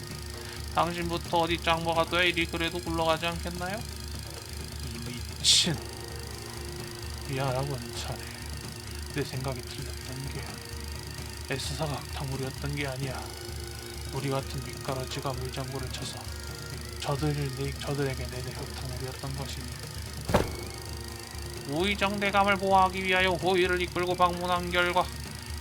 당신부터 어디 짱모가 돼 이리 그래도 굴러가지 않겠나요? 이 미친. 미안하군 자네. 내 생각이 틀렸던 게 S사가 악탕물이었던 게 아니야. 우리 같은 밑가라지가 물장구를 쳐서 저들에게 내내 흙탕물이었던 것이니. 우의정 대감을 보호하기 위하여 호위를 이끌고 방문한 결과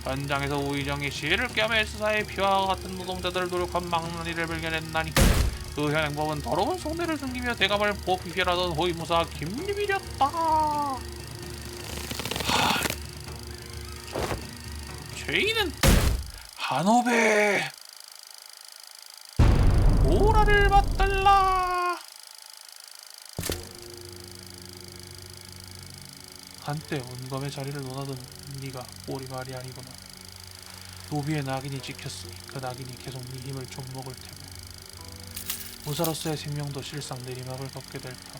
현장에서 우의정의 시해를 껴며 S사의 피와 같은 노동자들을 노력한 망나니를 발견했나니 그 현행법은 더러운 속내를 숨기며 대감을 보피하던 호위무사 김립이렸다. 죄인은 한오배 오라를 받달라. 한때 원검의 자리를 논하던 네가 꼴이 말이 아니구나. 노비의 낙인이 찍혔으니 그 낙인이 계속 네 힘을 좀 먹을 테고 무사로서의 생명도 실상 내리막을 걷게 될 터.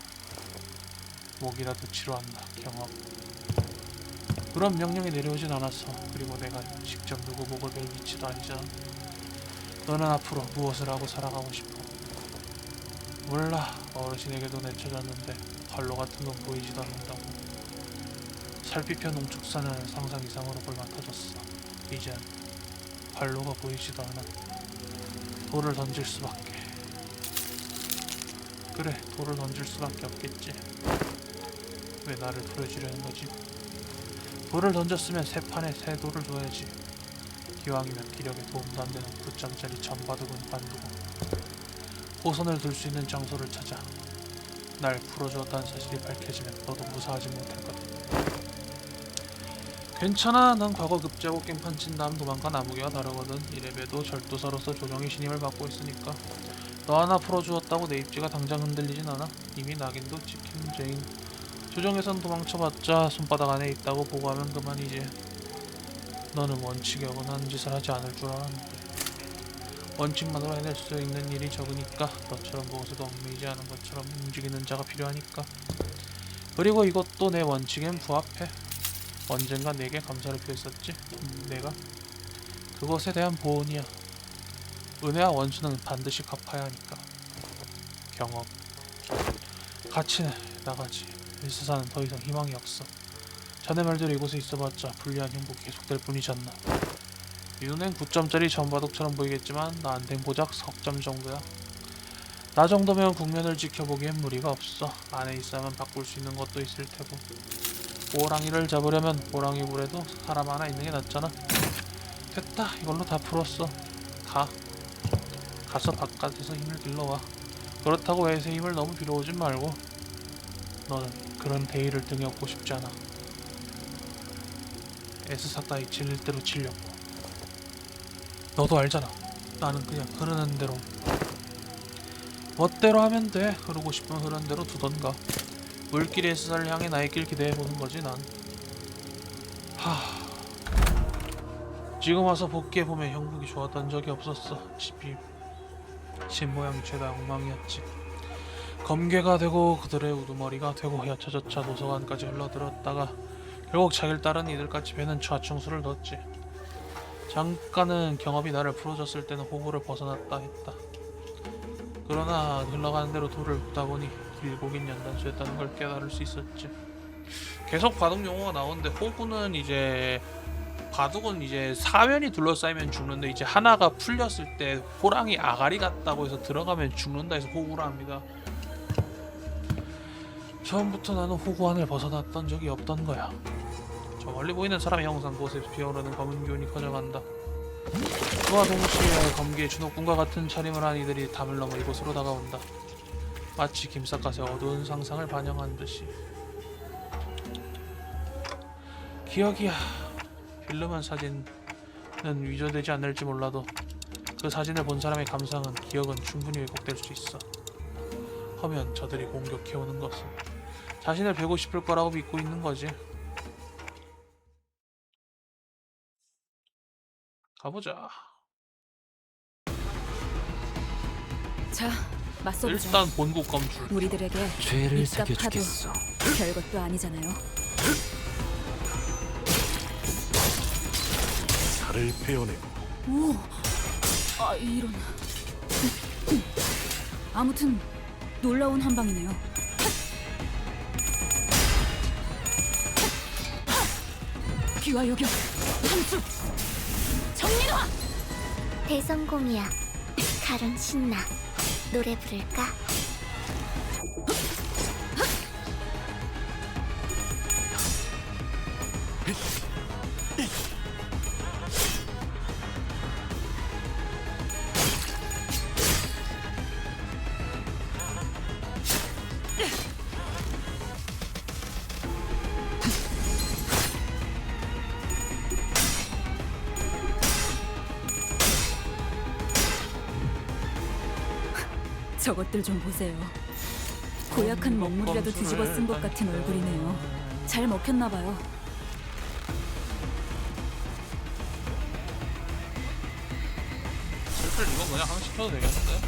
목이라도 치료한다. 경험. 그런 명령이 내려오진 않았어. 그리고 내가 직접 누구 목을 벨 위치도 아니잖아. 너는 앞으로 무엇을 하고 살아가고 싶어? 몰라. 어르신에게도 내쳐졌는데 활로 같은 건 보이지도 않는다고. 살피편 농축산을 상상 이상으로 골맡아줬어. 이젠 활로가 보이지도 않아. 돌을 던질 수밖에. 그래, 돌을 던질 수밖에 없겠지. 왜 나를 부려주려는 거지? 돌을 던졌으면 새 판에 새 돌을 둬야지. 기왕이면 기력에 도움도 안 되는 9점짜리 전바둑은 관두고 호선을 둘 수 있는 장소를 찾아. 날 풀어주었다는 사실이 밝혀지면 너도 무사하지 못할 거다. 괜찮아. 난 과거 급제하고 깽판 친 다음 도망간 아무개와 다르거든. 이래봬도 절도사로서 조정의 신임을 받고 있으니까 너 하나 풀어주었다고 내 입지가 당장 흔들리진 않아. 이미 낙인도 찍힌 죄인. 조정에선 도망쳐봤자 손바닥 안에 있다고 보고하면 그만이지. 너는 원칙에 어긋나는 짓을 하지 않을 줄 알았는데 원칙만으로 해낼 수 있는 일이 적으니까. 너처럼 무엇에도 얽매이지 않은 것처럼 움직이는 자가 필요하니까. 그리고 이것도 내 원칙엔 부합해. 언젠가 내게 감사를 표했었지. 내가 그것에 대한 보온이야. 은혜와 원수는 반드시 갚아야 하니까. 경험. 같이 나가지. 일사사는 더 이상 희망이 없어. 자네 말대로 이곳에 있어봤자 불리한 형국이 계속될 뿐이잖나. 이 눈엔 9점짜리 전바둑처럼 보이겠지만 나한텐 고작 석점 정도야. 나 정도면 국면을 지켜보기엔 무리가 없어. 안에 있으면 바꿀 수 있는 것도 있을 테고. 호랑이를 잡으려면 호랑이 물에도 사람 하나 있는 게 낫잖아. 됐다. 이걸로 다 풀었어. 가서 바깥에서 힘을 길러와. 그렇다고 외세 힘을 너무 빌어오진 말고. 너는 그런 대의를 등에 업고 싶지 않아. 에스사 따위 질릴 대로 치려고. 너도 알잖아. 나는 그냥 흐르는 대로. 멋대로 하면 돼. 흐르고 싶으면 흐르는 대로 두던가. 물길이 에스사를 향해 나의 길 기대해보는 거지 난. 지금 와서 복귀해보면 형국이 좋았던 적이 없었어. 신모양이 죄다 엉망이었지. 검괴가 되고 그들의 우두머리가 되고 여차저차 도서관까지 흘러들었다가 결국 자기를 따른 이들까지 배는 좌충수를 뒀지. 잠깐은 경험이 나를 풀어줬을 때는 호구를 벗어났다 했다. 그러나 흘러가는 대로 돌을 붓다 보니 길고 긴 연단수였다는 걸 깨달을 수 있었지. 계속 바둑 용어가 나오는데 호구는 이제 바둑은 이제 사면이 둘러싸이면 죽는데 이제 하나가 풀렸을 때 호랑이 아가리 같다고 해서 들어가면 죽는다 해서 호구라 합니다. 처음부터 나는 호구 안을 벗어났던 적이 없던 거야. 저 멀리 보이는 사람의 형상, 그곳에 피어오르는 검은 기운이 커져간다. 그와 동시에 검기의 주노꾼과 같은 차림을 한 이들이 담을 넘어 이곳으로 다가온다. 마치 김삿갓의 어두운 상상을 반영한 듯이. 기억이야. 필름한 사진은 위조되지 않을지 몰라도 그 사진을 본 사람의 감상은, 기억은 충분히 왜곡될 수 있어. 하면 저들이 공격해오는 것은 자신을 베고 싶을 거라고 믿고 있는 거지. 가보자. 자, 맞서보자. 일단 본국 검출. 우리들에게 죄를 입값 하도 새겨주겠어. 별것도 아니잖아요. 살을 베어내고 오, 아 이런. 아무튼 놀라운 한방이네요. 귀와 요격, 함수, 정민화. 대성공이야. 칼은 신나. 노래 부를까? 저것들 좀 보세요. 고약한 먹물이라도 뒤집어 쓴 것 같은 얼굴이네요. 잘 먹혔나봐요. 슬플 이건 그냥 하나 시켜도 되겠는데?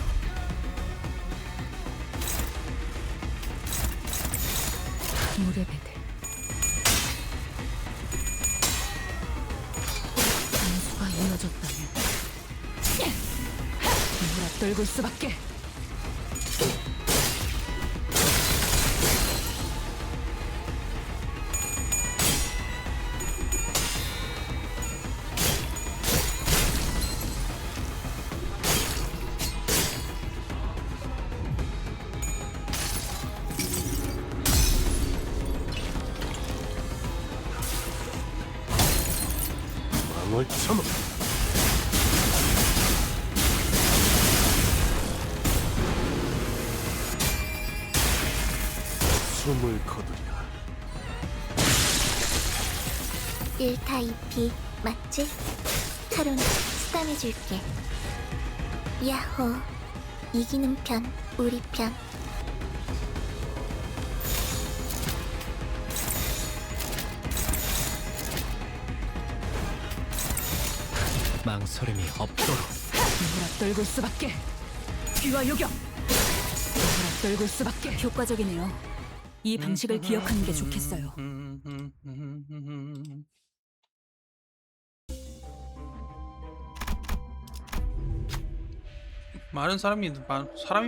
물의 배들. 단수가 이어졌다면 물아떨굴 수밖에. 망을 참아. 숨을 거두랴. 1타 2피 맞지? 카론 수담해줄게. 야호. 이기는 편 우리 편. 망설임이 없도록. 물아떨굴 수밖에. 귀와 요격. 물아떨굴 수밖에. 효과적이네요. 이 방식을 기억하는 게 좋겠어요. 많은 사람이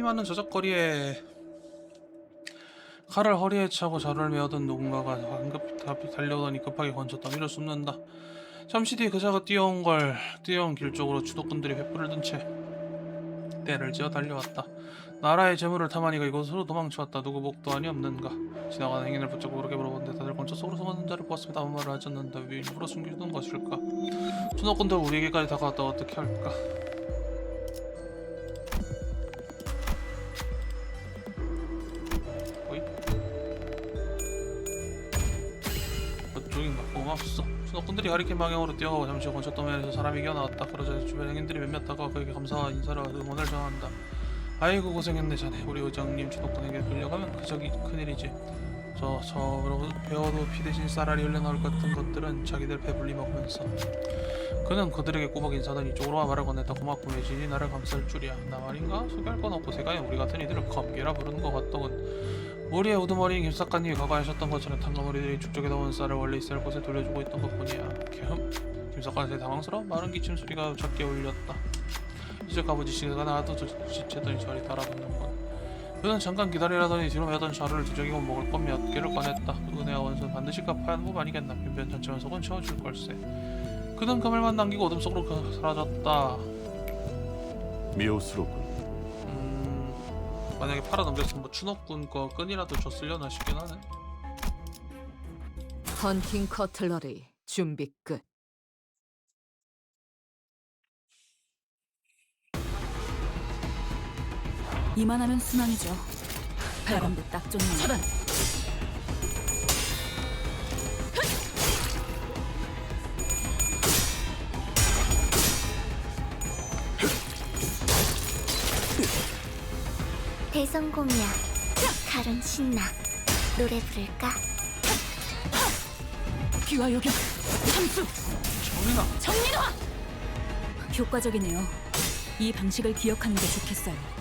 많은 저작거리에 칼을 허리에 차고 자루를 메어든 누군가가 한급히 달려오더니 급하게 건졌다. 밀어 숨는다. 잠시 뒤에 그자가 뛰어온 길 쪽으로 추독꾼들이 횃불을 든 채 떼를 지어 달려왔다. 나라의 재물을 탐하니가 이곳으로 도망쳐왔다. 누구 목도 아니 없는가? 지나가는 행인을 붙잡고 그렇게 물어보는데 다들 건져 속으로 숨어있는 자를 보았습니다. 아무 말을 하지 않는다. 왜 일부러 숨기는 것일까? 추독꾼들 우리에게까지 다가왔다. 어떻게 할까? 어이? 그쪽인가? 고맙소. 추독꾼들이 하리케인 방향으로 뛰어가고 잠시 후 건축 도면에서 사람이 기어나왔다. 그러자 주변 행인들이 몇몇 다가와 그에게 감사와 인사를 응원을 전한다. 아이고 고생했네 자네. 우리 의장님 추독꾼에게 끌려가면 그저기 큰일이지. 저 배워도 피 대신 쌀알이 흘러나올 것 같은 것들은 자기들 배불리 먹으면서. 그는 그들에게 꼬박 인사하더니 이쪽으로 와 말을 건넸다. 고맙고 매진이 나를 감쌀 줄이야. 나 말인가? 소개할 건 없고 세가에 우리 같은 이들을 검게라 부르는 것 같더군. 머리에 우두머리인 김사관님이 과거하셨던 것처럼 탕가머리들이 축적에다 온 쌀을 원래 있어야 할 곳에 돌려주고 있던 것뿐이야. 김사관한테 당황스러워 마른 기침 소리가 작게 울렸다. 이제 가보지. 시가 나도 지체더니 저리 달아붙는군. 그는 잠깐 기다리라더니 뒤로 매던 자루를 뒤적이고 먹을 것 몇 개를 꺼냈다. 은혜와 원수는 반드시 갚아야 하는 법 아니겠나. 변변 전체만 속은 채워줄 걸세. 그는 그물만 남기고 어둠 속으로 사라졌다. 미호스럽군. 만약에 팔아 넘겼으면 뭐 추노꾼 거 끈이라도 줬으려나 싶긴 하네. 헌팅 커틀러리 준비 끝. 이만하면 순항이죠. 바람도 딱 좋네요. 차단. 대성공이야. 카론 신나. 노래 부를까? 귀와 요격. 참수. 정민아. 정민화. 효과적이네요. 이 방식을 기억하는 게 좋겠어요.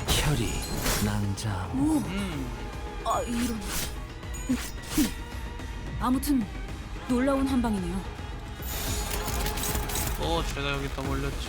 혈이 낭자. 오. 아 이런. 아무튼 놀라운 한방이네요. 죄다 여기다 몰렸지.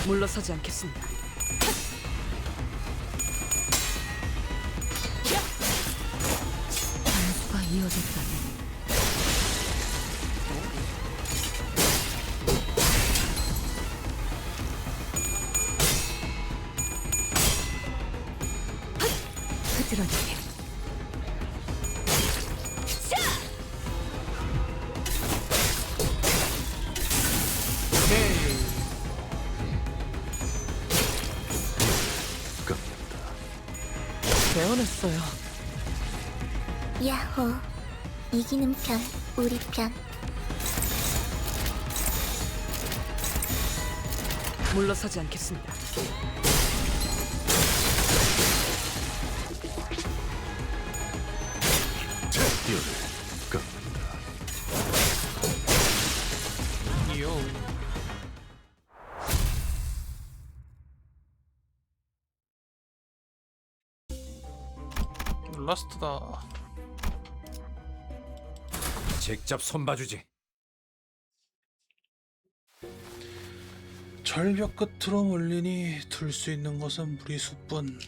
물러서지 않겠습니다. 단수가 이어졌다니. 흐드러지게. 애원했어요. 야호. 이기는 편, 우리 편. 물러서지 않겠습니다. 뼈를 깎는다. 요. 라스트다. 직접 손봐주지. 절벽 끝으로 몰리니 둘 수 있는 것은 무리수뿐.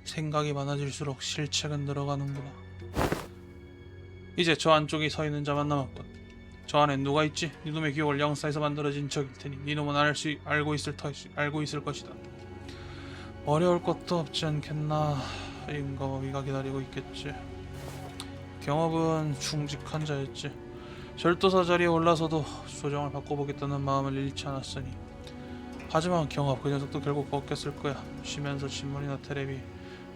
생각이 많아질수록 실책은 늘어가는구나. 이제 저 안쪽에 서 있는 자만 남았군. 저 안엔 누가 있지? 이놈의 기억을 영사에서 만들어진 적일 테니 이놈은 알고 있을 것이다. 어려울 것도 없지 않겠나. 임금업이가 기다리고 있겠지. 경업은 충직한 자였지. 절도사 자리에 올라서도 조정을 바꿔보겠다는 마음을 잃지 않았으니. 하지만 경업 그 녀석도 결국 꺾였을 거야. 쉬면서 신문이나 텔레비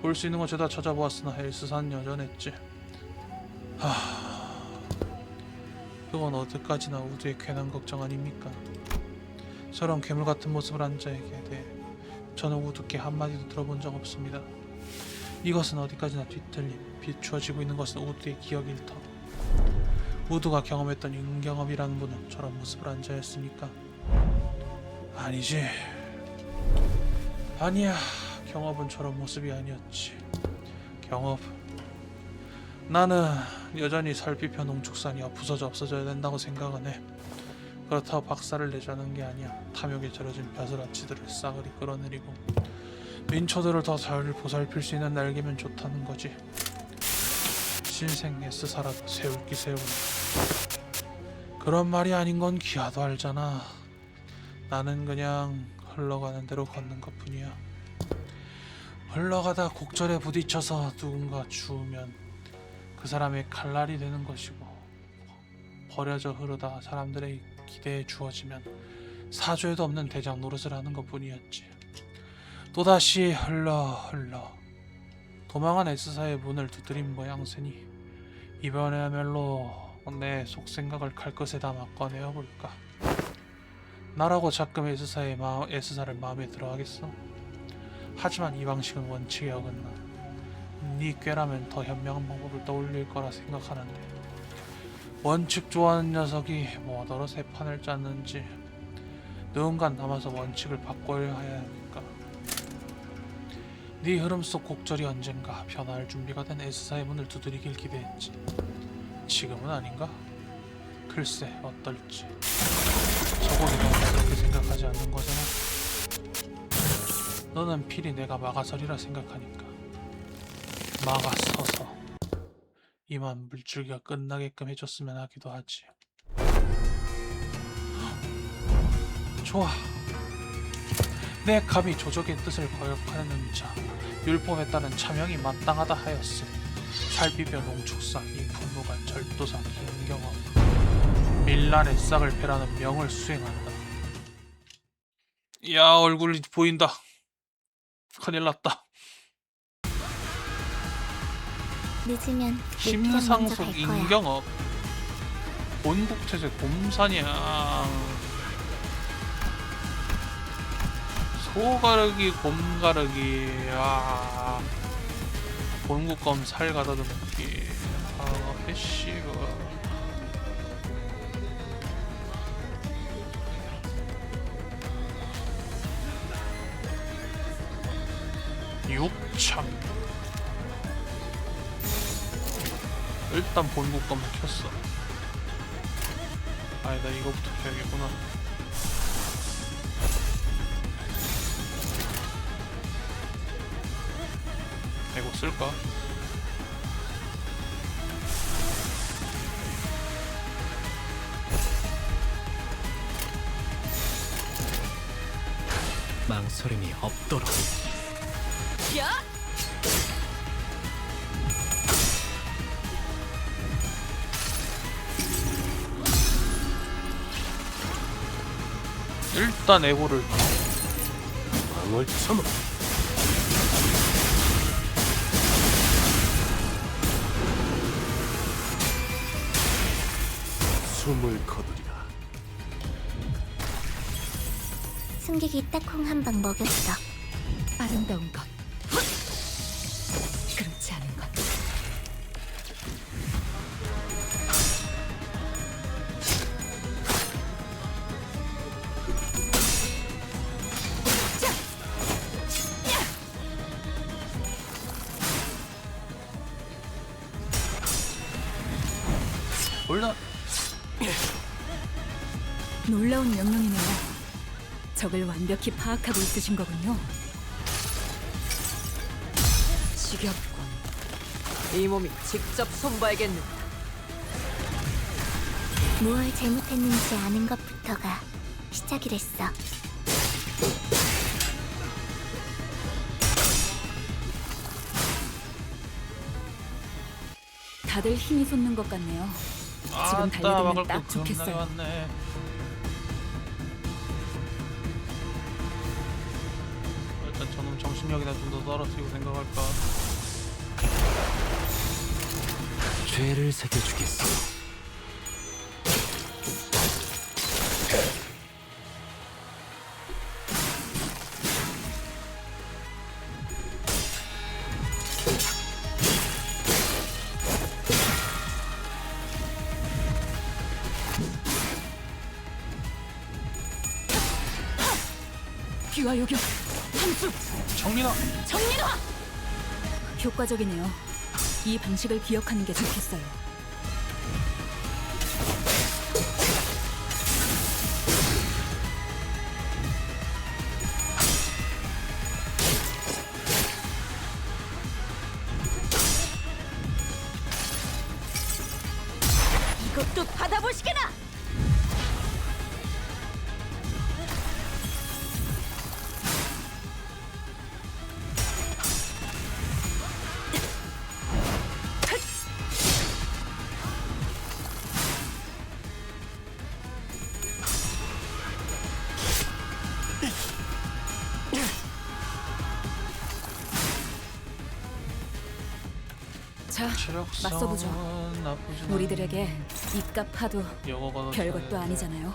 볼 수 있는 거 죄다 찾아보았으나 엘스산 여전했지. 그건 어디까지나 우두의 괜한 걱정 아닙니까? 저런 괴물 같은 모습을 한 자에게 대해 저는 우두께 한마디도 들어본 적 없습니다. 이것은 어디까지나 뒤틀림, 비추어지고 있는 것은 우두의 기억일 터. 우두가 경험했던 윤경업이라는 분은 저런 모습을 한 자였습니까? 아니지. 아니야. 경업은 저런 모습이 아니었지. 경업. 나는 여전히 살피펴 농축산이야 부서져 없어져야 된다고 생각은 해. 그렇다고 박살을 내자는 게 아니야. 탐욕에 절여진 벼슬아치들을 싸그리 끌어내리고 민초들을 더 잘 보살필 수 있는 날개면 좋다는 거지. 신생 S사라도 세울기 세우는. 그런 말이 아닌 건 기아도 알잖아. 나는 그냥 흘러가는 대로 걷는 것뿐이야. 흘러가다 곡절에 부딪혀서 누군가 죽으면 그 사람의 칼날이 되는 것이고, 버려져 흐르다 사람들의 기대에 주어지면 사죄도 없는 대장 노릇을 하는 것뿐이었지. 또다시 흘러 도망한 S사의 문을 두드린 모양새니 이번에야말로 내 속생각을 칼끝에 담아 꺼내어볼까. 나라고 자끔 S사를 마음에 들어하겠어? 하지만 이 방식은 원칙에 어긋나. 네 꾀라면 더 현명한 방법을 떠올릴 거라 생각하는데, 원칙 좋아하는 녀석이 뭐더러 새 판을 짰는지 누군가 남아서 원칙을 바꿔야 하니까. 네 흐름 속 곡절이 언젠가 변화할 준비가 된 S사의 문을 두드리길 기대했지. 지금은 아닌가? 글쎄 어떨지. 저거기 넌 그렇게 생각하지 않는 거잖아. 너는 필히 내가 막아서리라 생각하니까. 막아서서 이만 물줄기가 끝나게끔 해줬으면 하기도 하지. 좋아. 내 감히 조적의 뜻을 거역하는 자, 율법에 따른 차명이 마땅하다 하였으니 살피벼 농축사 이 분노가 절도사 김경업 밀란의 싹을 패라는 명을 수행한다. 야, 얼굴이 보인다. 큰일 났다. 늦으면 심상속 갈 거야. 임경업 본국태세 곰사냥 소가르기 곰가르기 본국검 살 가다듬기 패시브 육참. 일단 본국검을 켰어. 아니다, 이거부터 켜야겠구나. 이거 쓸까? 망설임이 없도록. 일단 에고를 망을 참아. 숨을 거두리라. 승객이 딱콩 한 방 먹였어. 아름다운 것, 그렇지 않은 것. 몰라. 놀라운 명령이네요. 적을 완벽히 파악하고 있으신 거군요. 지겹군. 이 몸이 직접 손봐야겠는데. 무얼 잘못했는지 아는 것부터가 시작이랬어. 다들 힘이 솟는 것 같네요. 지금 달려들면 딱 좋겠어요. 왔네. 일단 저놈 정신력이나 좀 더 떨어뜨리고 생각할까. 죄를 새겨주겠어. 귀와 요격, 함수, 정민아. 정민화! 효과적이네요. 이 방식을 기억하는 게 좋겠어요. 이것도 받아보시게나. 자, 체력성은 맞서보죠. 나쁘진 우리들에게 입값 하도 않은데 영어가 별것도 아니잖아요.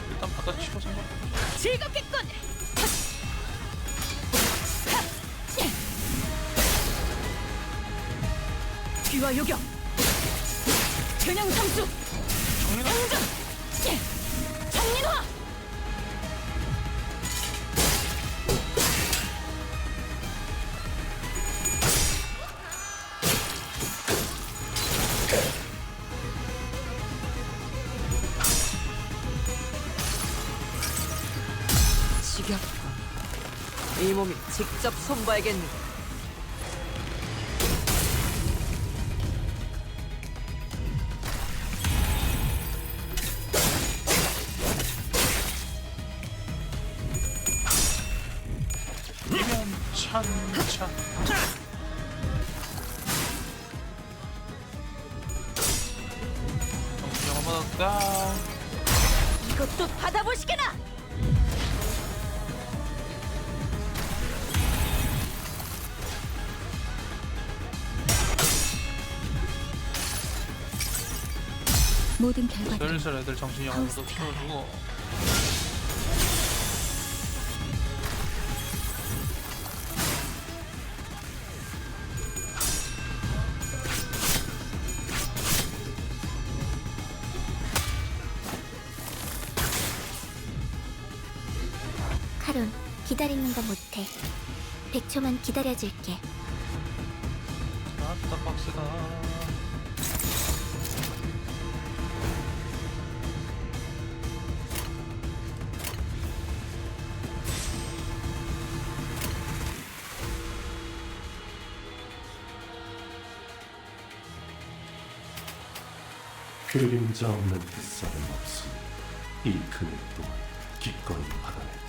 일단 받아치고 생각. 즐겁겠군. 귀와 요격, 균형 삼수, 정민아. 정민화! 지겹군. 이 몸이 직접 손봐야겠는데. 이면 찬찬. 정신 한번 다운. 이것도 받아보시게나. 모든 결과는 슬슬 애들 정신이 어느 정도 하우스가 풀어주고. 카론, 기다리는 거 못해. 100초만 기다려줄게. 아따 빡세다. 그림자 없는 햇살은 없으니 이 금액 또한 기꺼이 받아냈고.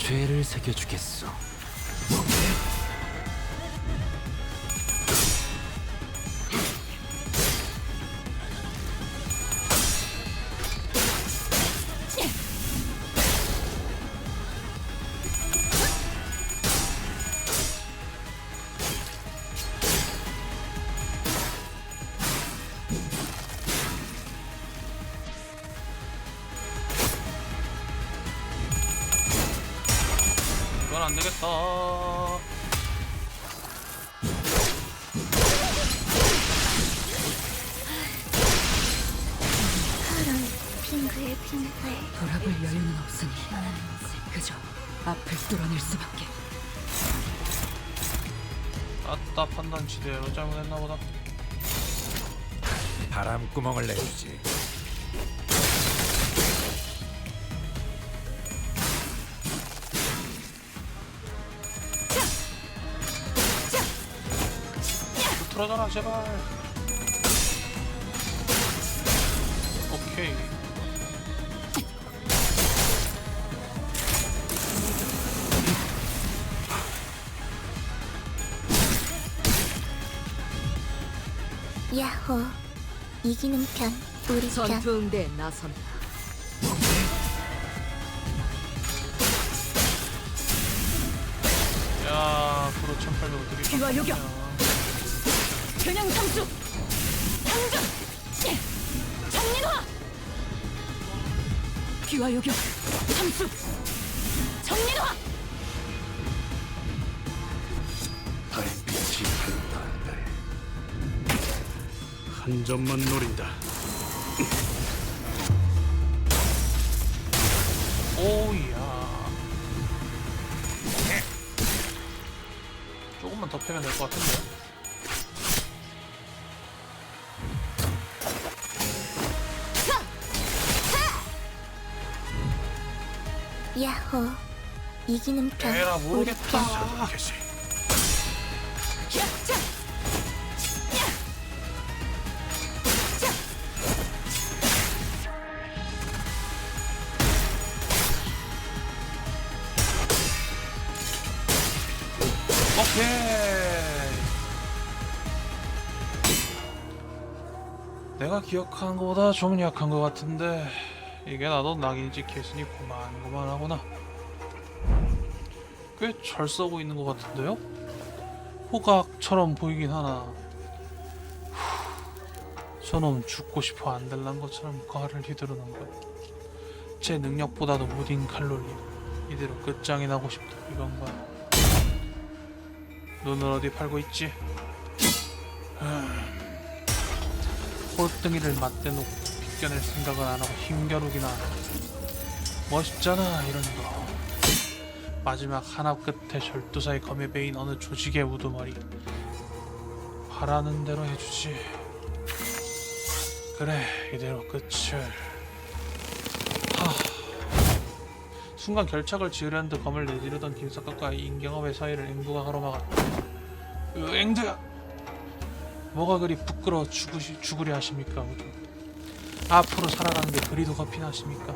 죄를 새겨주겠어. 이건 안 되겠다. 카론 빙글빙글. 돌아볼 여유는 없으니 그저 앞을 뚫어낼 수밖에. 아따, 판단 지대로 잘못했나 보다. 바람구멍을 내주지. 틀어져라 제발. 오케이. 야호. 이기는 편 우리 편. 전투응대에 나선다. 야, 프로 1800 어떻게 귀와 요격! 깎았냐. 균형 상수. 당전. 정리화. 귀와 요격. 상수. 정리화. 달빛이 한다는데 한 점만 노린다. 오이야. 조금만 더 패면 될 것 같은데. 야호. 이기는 편 에라 우리 모르겠다. 편. 개시. 오케이. 내가 기억하는 것보다 좀 약한 것 같은데 이게 나도 낙인지 캐스니 고만고만하구나. 꽤 잘 써고 있는 것 같은데요? 호각처럼 보이긴 하나 저놈 죽고 싶어 안 될란 것처럼 과를 휘두르는 것. 제 능력보다도 무딘 칼로리. 이대로 끝장이 나고 싶다 이건가. 눈을 어디 팔고 있지? 꼴등이를 맞대놓고 비껴낼 생각은 안 하고 힘겨루기나 하네. 멋있잖아 이런 거. 마지막 하나 끝에 절두사의 검에 베인 어느 조직의 우두머리. 바라는 대로 해주지. 그래 이대로 끝을. 순간 결착을 지으려는 듯 검을 내지르던 김석각과 임경업의 사이를 앵두가 가로막았다. 앵두야! 뭐가 그리 부끄러워 죽으려 하십니까? 우두. 앞으로 살아가는 게 그리도 겁이 나십니까?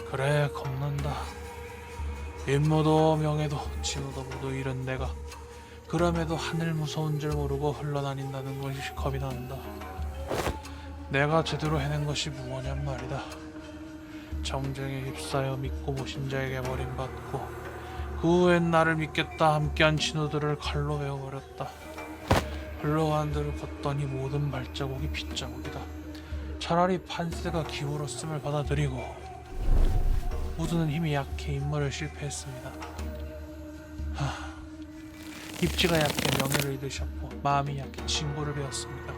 그래 겁난다. 임무도 명예도 진호도 모두 잃은 내가 그럼에도 하늘 무서운 줄 모르고 흘러다닌다는 것이 겁이 난다. 내가 제대로 해낸 것이 무엇냔 말이다. 정쟁에 휩싸여 믿고 모신 자에게 버림받고 그 후엔 나를 믿겠다 함께한 친구들을 칼로 베어버렸다. 흘러간 대로 걷더니 모든 발자국이 핏자국이다. 차라리 판세가 기울었음을 받아들이고 우두는 힘이 약해 임무를 실패했습니다. 입지가 약해 명예를 잃으셨고 마음이 약해 친구를 배웠습니다.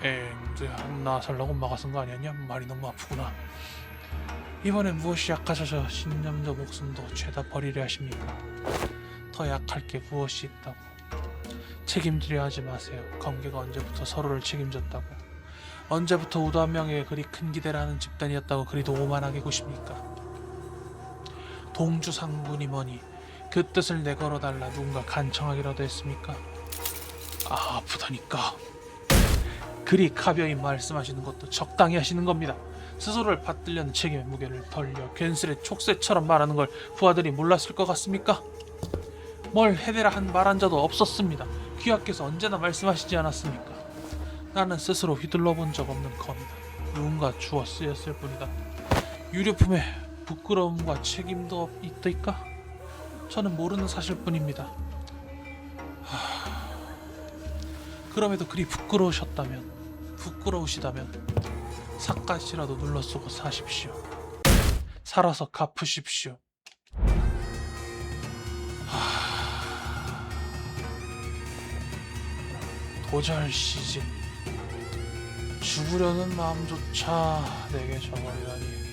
앵두야 나살라고 막아선 거 아니었냐? 말이 너무 아프구나. 이번엔 무엇이 약하셔서 신념도 목숨도 죄다 버리려 하십니까? 더 약할 게 무엇이 있다고. 책임지려 하지 마세요. 검계가 언제부터 서로를 책임졌다고. 언제부터 우두 한 명에게 그리 큰 기대를 하는 집단이었다고 그리도 오만하게 구십니까? 동주상군이 뭐니 그 뜻을 내걸어달라 누군가 간청하기라도 했습니까? 아프다니까. 그리 가벼이 말씀하시는 것도 적당히 하시는 겁니다. 스스로를 받들려는 책임의 무게를 덜려 괜스레 촉새처럼 말하는 걸 부하들이 몰랐을 것 같습니까? 뭘 해대라 한 말 한 자도 없었습니다. 귀하께서 언제나 말씀하시지 않았습니까? 나는 스스로 휘둘러 본 적 없는 검이다. 누군가 주어 쓰였을 뿐이다. 유류품에 부끄러움과 책임도 있더이까? 저는 모르는 사실뿐입니다. 그럼에도 그리 부끄러우시다면 삭갓이라도 눌러쓰고 사십시오. 살아서 갚으십시오. 도절시진 죽으려는 마음조차 내게 저버리다니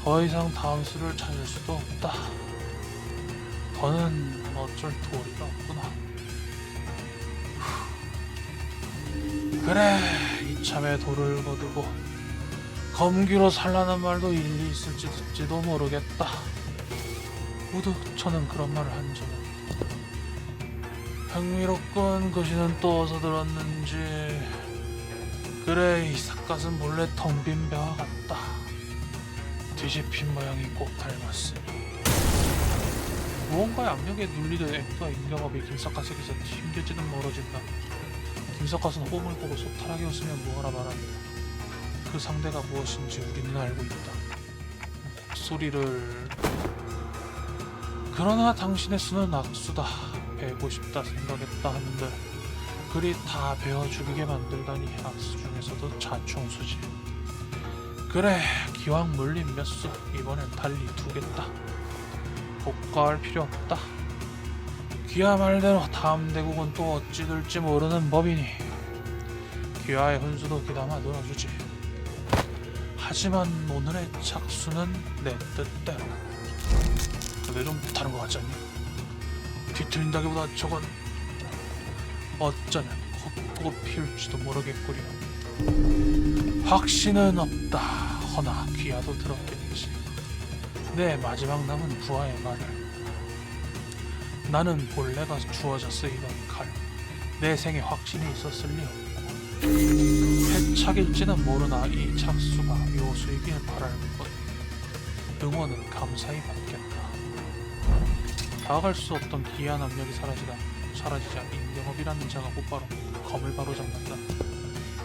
더 이상 다음 수를 찾을 수도 없다. 더는 어쩔 도리가 없구나. 그래, 이참에 돌을 거두고 검기로 살라는 말도 일리 있을지도 모르겠다. 모두 저는 그런 말을 한 적은 흥미롭군. 그 시는 또 어디서 들었는지. 그래, 이 삿갓은 본래 텅 빈 배와 같다. 뒤집힌 모양이 꼭 닮았으니 무언가의 압력에 눌리듯 앵두와 임경업이 김삿갓에게서 튕겨지듯 멀어진다. 김삿갓은 호흡을 보고 소탈하게 웃으며 무어라 말한다. 그 상대가 무엇인지 우리는 알고 있다. 목소리를... 그러나 당신의 수는 악수다. 배우고 싶다 생각했다 한들 그리 다 배워 죽이게 만들다니. 악수 중에서도 자충수지. 그래, 기왕 물린 몇 수, 이번엔 달리 두겠다. 복과할 필요 없다. 귀하 말대로 다음 대국은 또 어찌 될지 모르는 법이니 귀하의 훈수도 귀담아 들어주지. 하지만 오늘의 착수는 내 뜻대로. 근데 좀 다른 것 같지 않니? 뒤틀린다기보다 저건 어쩌면 헛고 피울지도 모르겠구려. 확신은 없다. 허나 귀하도 들었겠지. 내 마지막 남은 부하의 말을. 나는 본래가 주어져 쓰이던 칼. 내 생에 확신이 있었을 리 없고 해착일지는 모르나 이 착수가 묘수이길 바랄 것. 응원은 감사히 받겠다. 다가갈 수 없던 기이한 압력이 사라지자 임경업이라는 자가 곧바로 검을 바로잡는다.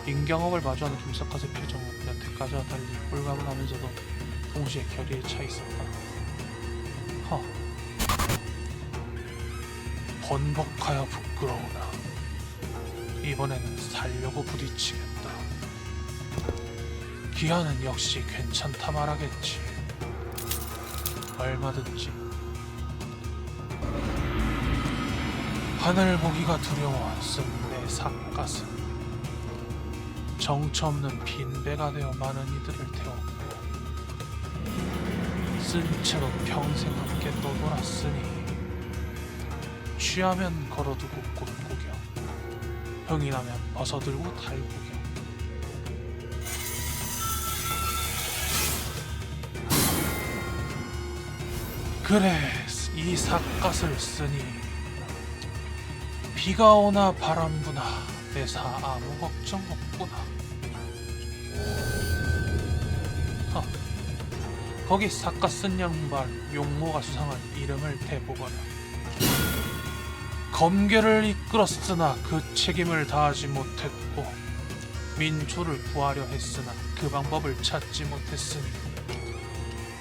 임경업을 마주하는 김삿갓의 표정은 여태까지와 달리 홀가분하면서도 동시에 결의에 차 있었다. 번복하여 부끄러우나 이번에는 살려고 부딪히겠다. 기아는 역시 괜찮다 말하겠지. 얼마든지. 하늘 보기가 두려워쓴 내 삿갓은 정처없는 빈배가 되어 많은 이들을 태웠고 쓴 채로 평생 함께 떠돌았으니 취하면 걸어두고 꽃 구경, 흥이 나면 벗어들고 달 구경. 그래, 이 삿갓을 쓰니 비가 오나 바람 부나 내사 아무 걱정 없구나. 거기 삿갓 쓴 양반 용모가 수상한 이름을 대보거라. 검계를 이끌었으나 그 책임을 다하지 못했고 민초를 구하려 했으나 그 방법을 찾지 못했으니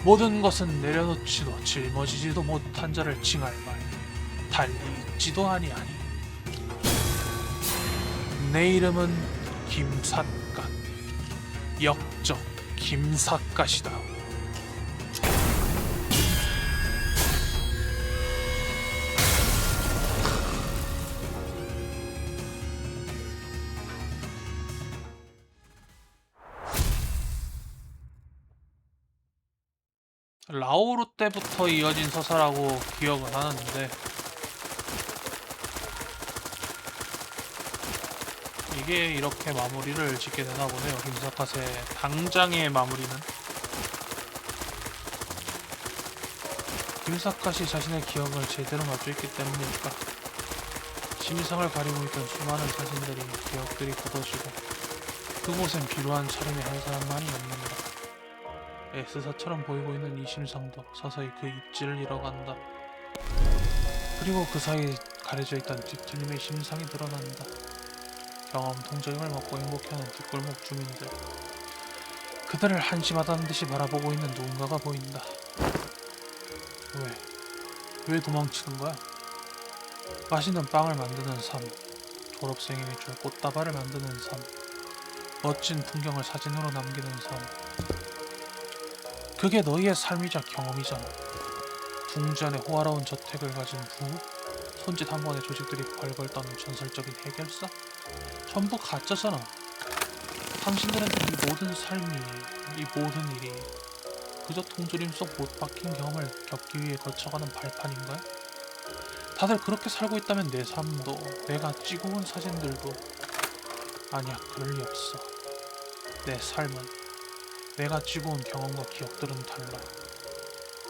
모든 것은 내려놓지도 짊어지지도 못한 자를 칭할 말 달리 있지도 아니하니. 내 이름은 김삿갓, 역적 김삿갓이다. 라오루 때부터 이어진 서사라고 기억을 하는데 이게 이렇게 마무리를 짓게 되나 보네요. 김삿갓의 당장의 마무리는. 김삿갓이 자신의 기억을 제대로 마주 있기 때문일까. 심의상을 가리고 있던 수많은 사진들이 기억들이 굳어지고 그곳엔 비루한 차림의 한 사람만이 없는다. S사처럼 보이고 있는 이 심상도 서서히 그 입지를 잃어간다. 그리고 그 사이 가려져 있던 뒤틀림의 심상이 드러난다. 경험 통조림을 먹고 행복해하는 뒷골목 주민들. 그들을 한심하다는 듯이 바라보고 있는 누군가가 보인다. 왜 도망치는 거야? 맛있는 빵을 만드는 삶, 졸업생에게 줄 꽃다발을 만드는 삶, 멋진 풍경을 사진으로 남기는 삶. 그게 너희의 삶이자 경험이잖아. 둥지안에 호화로운 저택을 가진 부부, 손짓 한 번에 조직들이 벌벌 떠는 전설적인 해결사? 전부 가짜잖아. 당신들한테 이 모든 삶이, 이 모든 일이 그저 통조림 속 못 박힌 경험을 겪기 위해 거쳐가는 발판인가요? 다들 그렇게 살고 있다면 내 삶도, 내가 찍어온 사진들도 아니야, 그럴 리 없어. 내 삶은, 내가 찍어온 경험과 기억들은 달라.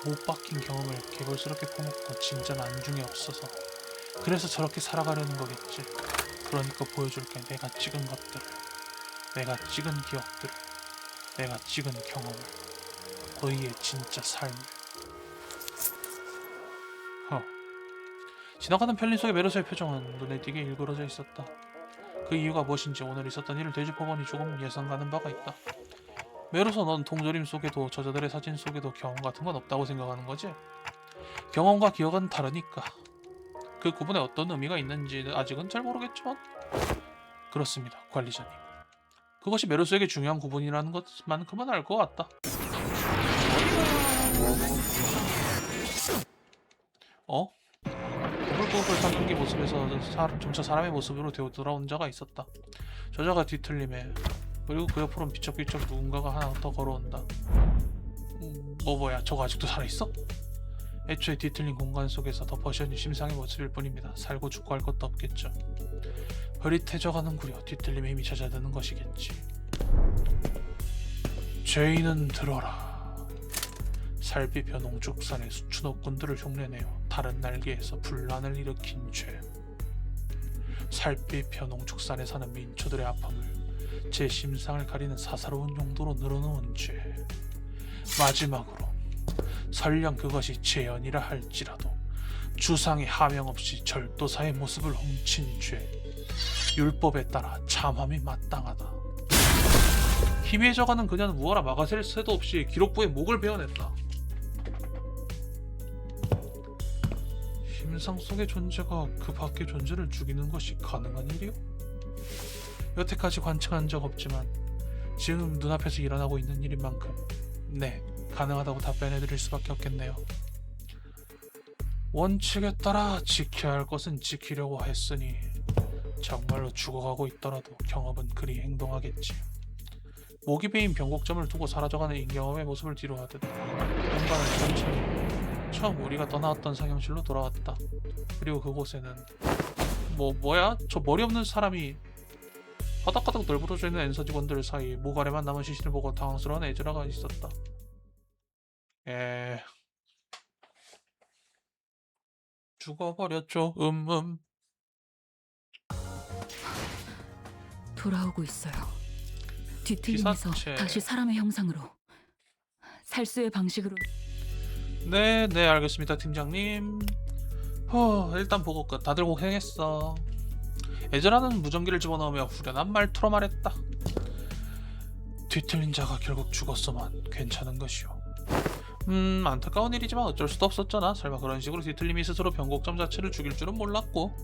못 박힌 경험을 개걸스럽게 퍼먹고 진짜 안중에 없어서 그래서 저렇게 살아가려는 거겠지. 그러니까 보여줄게. 내가 찍은 것들을, 내가 찍은 기억들을, 내가 찍은 경험을, 너희의 진짜 삶을. 지나가는 편린 속의 메르소의 표정은 눈에 띄게 일그러져 있었다. 그 이유가 무엇인지 오늘 있었던 일을 되짚어보니 조금 예상가는 바가 있다. 메르소, 넌 통조림 속에도 저자들의 사진 속에도 경험 같은 건 없다고 생각하는 거지? 경험과 기억은 다르니까. 그 구분에 어떤 의미가 있는지 아직은 잘 모르겠지만 그렇습니다, 관리자님. 그것이 메르소에게 중요한 구분이라는 것만큼은 알 것 같다. 꾸불꾸불 닦는 모습에서 점차 사람의 모습으로 되돌아온 자가 있었다. 저자가 뒤틀림에, 그리고 그 옆으로는 비쩍비쩍 누군가가 하나 더 걸어온다. 뭐야, 저거 아직도 살아있어? 애초에 뒤틀린 공간 속에서 더 버셔진 심상의 모습일 뿐입니다. 살고 죽고 할 것도 없겠죠. 흐릿해져가는구려. 뒤틀림의 힘이 찾아드는 것이겠지. 죄인은 들어라. 살피펴 농축산의 수춘옥군들을 흉내내어 다른 날개에서 분란을 일으킨 죄. 살피펴 농축산에 사는 민초들의 아픔을 제 심상을 가리는 사사로운 용도로 늘어놓은 죄. 마지막으로 설령 그것이 재연이라 할지라도 주상의 하명 없이 절도사의 모습을 훔친 죄. 율법에 따라 참함이 마땅하다. 희미해져가는 그녀는 무어라 막아셀 새도 없이 기록부에 목을 베어냈다. 심상 속의 존재가 그 밖의 존재를 죽이는 것이 가능한 일이오? 여태까지 관측한 적 없지만 지금 눈앞에서 일어나고 있는 일인 만큼 네, 가능하다고 답변해드릴 수밖에 없겠네요. 원칙에 따라 지켜야 할 것은 지키려고 했으니 정말로 죽어가고 있더라도 경험은 그리 행동하겠지. 목이 베인 변곡점을 두고 사라져가는 인경험의 모습을 뒤로하듯 공간은 천천히 처음 우리가 떠나왔던 상영실로 돌아왔다. 그리고 그곳에는 뭐야? 저 머리 없는 사람이 바닥바닥 널브러져 있는 엔서 직원들 사이 목 아래만 남은 시신을 보고 당황스러운 에즈라가 있었다. 죽어버렸죠. 돌아오고 있어요. 뒤틀림에서 기사체. 다시 사람의 형상으로, 살수의 방식으로. 네, 알겠습니다, 팀장님. 일단 보고 끝. 다들 고생했어. 에즈라는 무전기를 집어넣으며 후련한 말투로 말했다. 뒤틀린 자가 결국 죽었어만 괜찮은 것이오. 안타까운 일이지만 어쩔 수도 없었잖아. 설마 그런 식으로 뒤틀림이 스스로 변곡점 자체를 죽일 줄은 몰랐고.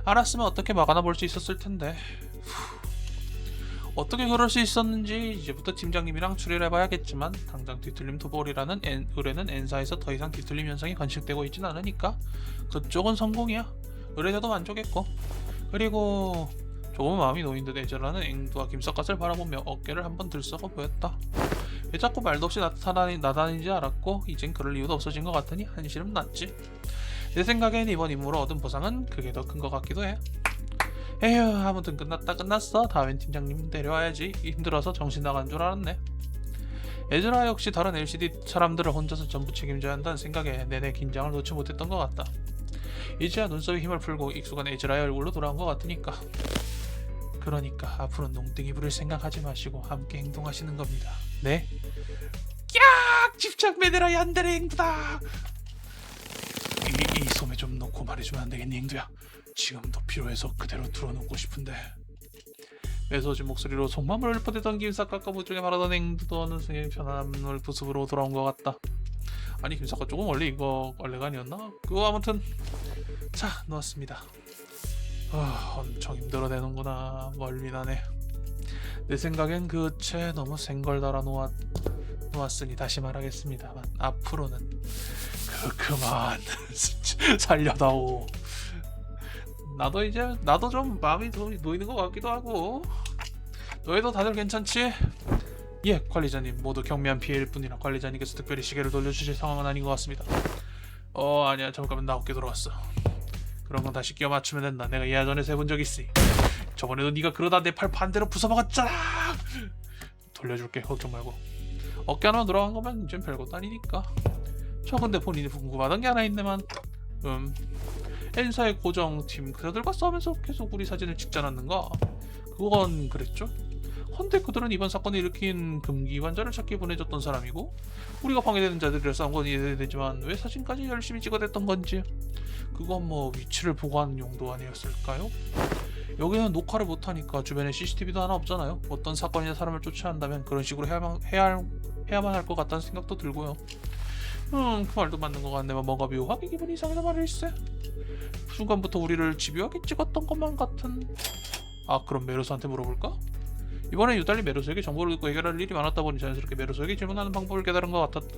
알았으면 어떻게 막아나 볼 수 있었을 텐데. 어떻게 그럴 수 있었는지 이제부터 팀장님이랑 추리를 해봐야겠지만 당장 뒤틀림 도벌이라는 의뢰는 N사에서 더 이상 뒤틀림 현상이 관측되고 있진 않으니까 그쪽은 성공이야. 의뢰자도 만족했고. 그리고 조금 마음이 놓인 듯 에즈라는 앵두와 김석갓을 바라보며 어깨를 한번 들썩어 보였다. 왜 자꾸 말도 없이 나다니는지 알았고 이젠 그럴 이유도 없어진 것 같으니 한시름 났지. 내 생각엔 이번 임무로 얻은 보상은 그게 더 큰 것 같기도 해. 에휴, 아무튼 끝났어. 다음엔 팀장님 데려와야지. 힘들어서 정신 나간 줄 알았네. 에즈라 역시 다른 LCD 사람들을 혼자서 전부 책임져야 한다는 생각에 내내 긴장을 놓지 못했던 것 같다. 이제야 눈썹에 힘을 풀고 익숙한 에즈라의 얼굴로 돌아온 것 같으니까. 그러니까 앞으로 농땡이 부릴 생각하지 마시고 함께 행동하시는 겁니다. 네? 꺄! 집착 매대라 얀데레 행두다. 이 소매 좀 넣고 말해주면 안 되겠니 행두야? 지금도 필요해서 그대로 들어놓고 싶은데. 매서진 목소리로 속마음을 읊어대던 김사과가 무중에 말하던 행두도 어느 순간 편안함을 부습으로 돌아온 것 같다. 아니 김사과 조금 원래 이거 원래가 아니었나? 그거 아무튼 자 놓았습니다. 엄청 힘들어내는구나. 멀미 나네. 내 생각엔 그 채 너무 생걸 달아 놓았으니 다시 말하겠습니다만 앞으로는 그만 살려다오. 나도 좀 마음이 놓이는 것 같기도 하고. 너희도 다들 괜찮지? 예, 관리자님. 모두 경미한 피해일 뿐이라 관리자님께서 특별히 시계를 돌려주실 상황은 아닌 것 같습니다. 아니야. 잠깐만 나 어깨 돌아왔어. 그런 건 다시 끼워 맞추면 된다. 내가 예전에서 해본 적 있으니. 저번에도 네가 그러다 내 팔 반대로 부숴먹었잖아. 돌려줄게. 걱정 말고. 어깨 하나만 돌아간 거면 이젠 별것도 아니니까. 저 근데 본인이 궁금하던 게 하나 있네만. 엔사의 고정팀 그들과 싸우면서 계속 우리 사진을 찍지 않았는가? 그건 그랬죠. 헌데 그들은 이번 사건을 일으킨 금기 환자를 찾기 보내줬던 사람이고 우리가 방해되는 자들이라 싸운 건 이해되지만 왜 사진까지 열심히 찍어댔던 건지. 그건 뭐 위치를 보고하는 용도 아니었을까요? 여기는 녹화를 못하니까 주변에 CCTV도 하나 없잖아요. 어떤 사건이나 사람을 쫓아야 한다면 그런 식으로 해야만 할 것 같다는 생각도 들고요. 그 말도 맞는 것 같네만 뭔가 묘하게 기분이 이상해서 말일세. 순간부터 우리를 집요하게 찍었던 것만 같은. 그럼 메르소한테 물어볼까? 이번에 유달리 메르소에게 정보를 듣고 해결할 일이 많았다 보니 자연스럽게 메르소에게 질문하는 방법을 깨달은 것 같았다.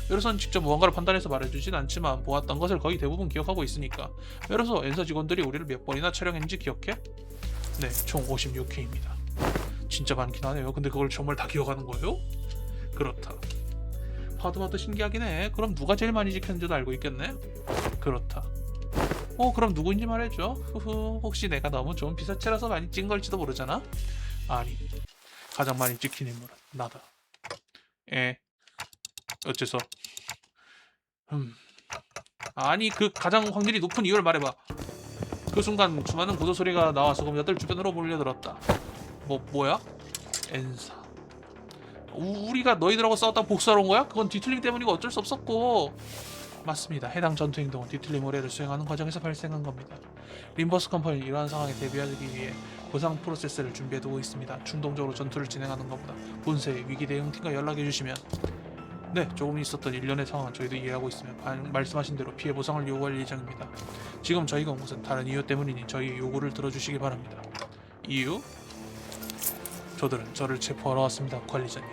메르소는 직접 무언가를 판단해서 말해주진 않지만 보았던 것을 거의 대부분 기억하고 있으니까. 메르소, 엔사 직원들이 우리를 몇 번이나 촬영했는지 기억해? 네, 총 56회입니다. 진짜 많긴 하네요. 근데 그걸 정말 다 기억하는 거예요? 그렇다. 봐도 신기하긴 해. 그럼 누가 제일 많이 찍혔는지도 알고 있겠네? 그렇다. 그럼 누구인지 말해줘. 혹시 내가 너무 좋은 피사체라서 많이 찍은 걸지도 모르잖아? 아니, 가장 많이 찍힌 인물은 나다. 어째서? 아니, 그 가장 확률이 높은 이유를 말해봐. 그 순간 수많은 구조 소리가 나와서 검자들 주변으로 몰려들었다. 뭐야? 엔사. 우리가 너희들하고 싸웠다 복수하러 온 거야? 그건 뒤틀림 때문이고 어쩔 수 없었고. 맞습니다. 해당 전투 행동은 뒤틀림 의뢰를 수행하는 과정에서 발생한 겁니다. 림버스 컴퍼니는 이러한 상황에 대비하기 위해 보상 프로세스를 준비해두고 있습니다. 충동적으로 전투를 진행하는 것보다 본사의 위기 대응팀과 연락해 주시면. 네, 조금 있었던 일련의 상황은 저희도 이해하고 있으면 말씀하신 대로 피해 보상을 요구할 예정입니다. 지금 저희가 온 것은 다른 이유 때문이니 저희의 요구를 들어주시기 바랍니다. 이유? 저들은 저를 체포하러 왔습니다, 관리자님.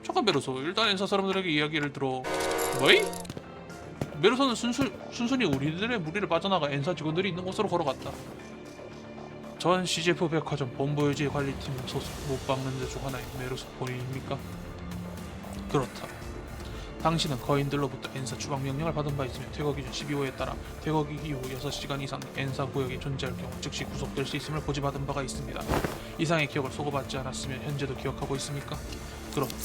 잠깐 메르소, 일단 엔사 사람들에게 이야기를 들어. 뭐이? 메르소는 순순히 우리들의 무리를 빠져나가 엔사 직원들이 있는 곳으로 걸어갔다. 전 CGF 백화점 본부유지 관리팀 소속 못 박는 데 중 하나인 메르소 본인입니까? 그렇다. 당신은 거인들로부터 엔사 추방 명령을 받은 바 있으며 퇴거 기준 12호에 따라 퇴거 이후 6시간 이상 엔사 구역에 존재할 경우 즉시 구속될 수 있음을 고지받은 바가 있습니다. 이상의 기억을 소거받지 않았으면 현재도 기억하고 있습니까? 그렇다.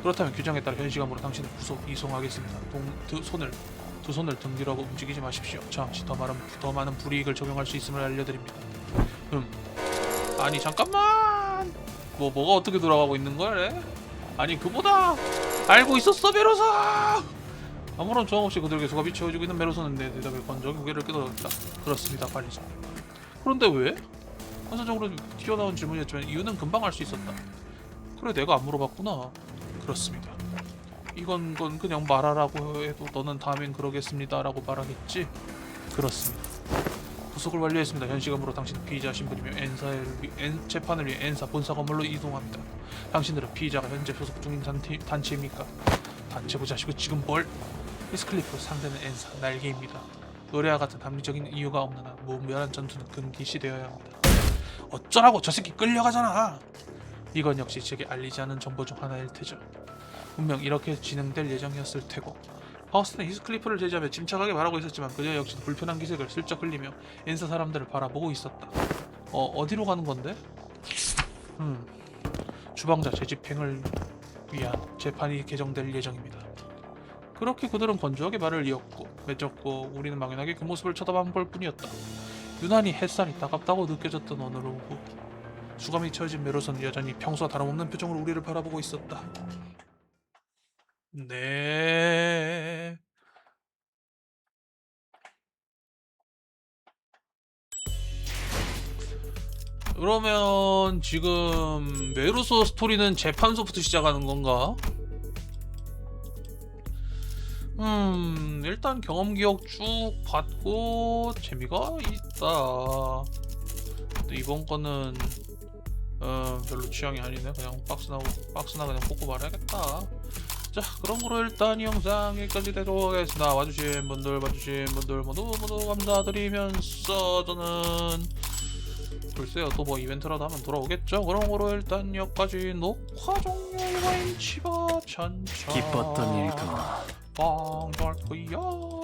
그렇다면 규정에 따라 현 시간부로 당신을 구속 이송하겠습니다. 두 손을 등 뒤로 하고 움직이지 마십시오. 잠시 더 많은 불이익을 적용할 수 있음을 알려드립니다. 아니 잠깐만. 뭐가 어떻게 돌아가고 있는 거야? 아니 그보다 알고 있었어 메로소. 아무런 조항 없이 그들에게 수갑이 채워지고 있는 메로소는 내 대답에 건조하게 고개를 끄덕였다. 그렇습니다, 관리자. 그런데 왜? 환사적으로 튀어나온 질문이었지만 이유는 금방 알 수 있었다. 그래, 내가 안 물어봤구나. 그렇습니다. 이건 그냥 말하라고 해도 너는 다음엔 그러겠습니다 라고 말하겠지? 그렇습니다. 구속을 완료했습니다. 현 시간으로 당신은 피의자 신분이며 재판을 위해 엔사 본사 건물로 이동합니다. 당신들은 피의자가 현재 소속 중인 단체입니까? 단체고 자시고 지금 뭘? 히스클리프 상대는 엔사 날개입니다. 노래와 같은 합리적인 이유가 없는 한 무분별한 전투는 금기시되어야 합니다. 어쩌라고, 저 새끼 끌려가잖아. 이건 역시 제게 알리지 않은 정보 중 하나일 테죠. 분명 이렇게 진행될 예정이었을 테고. 하우스는 히스클리프를 제지하며 침착하게 말하고 있었지만 그저 역시 불편한 기색을 슬쩍 흘리며 엔사 사람들을 바라보고 있었다. 어디로 가는 건데? 주방자 재집행을 위한 재판이 개정될 예정입니다. 그렇게 그들은 건조하게 말을 이었고 맺었고 우리는 막연하게 그 모습을 쳐다본 걸 뿐이었다. 유난히 햇살이 따갑다고 느껴졌던 오늘 오후 수감이 채워진 메로서는 여전히 평소와 다름없는 표정으로 우리를 바라보고 있었다. 네. 그러면 지금 메루소 스토리는 재판소부터 시작하는 건가? 일단 경험 기억 쭉 받고 재미가 있다. 근데 이번 거는 별로 취향이 아니네. 그냥 박스나 그냥 뽑고 말해야겠다. 자, 그럼 그로 일단 이 영상 여기까지 되도록 하겠습니다. 와주신 분들, 봐주신 분들 모두 감사드리면서 저는 글쎄요, 또 뭐 이벤트라도 하면 돌아오겠죠. 그럼 그로 일단 여기까지 녹화 종료. 이와인 치바 찬차 기뻤던 일도 방할 거야.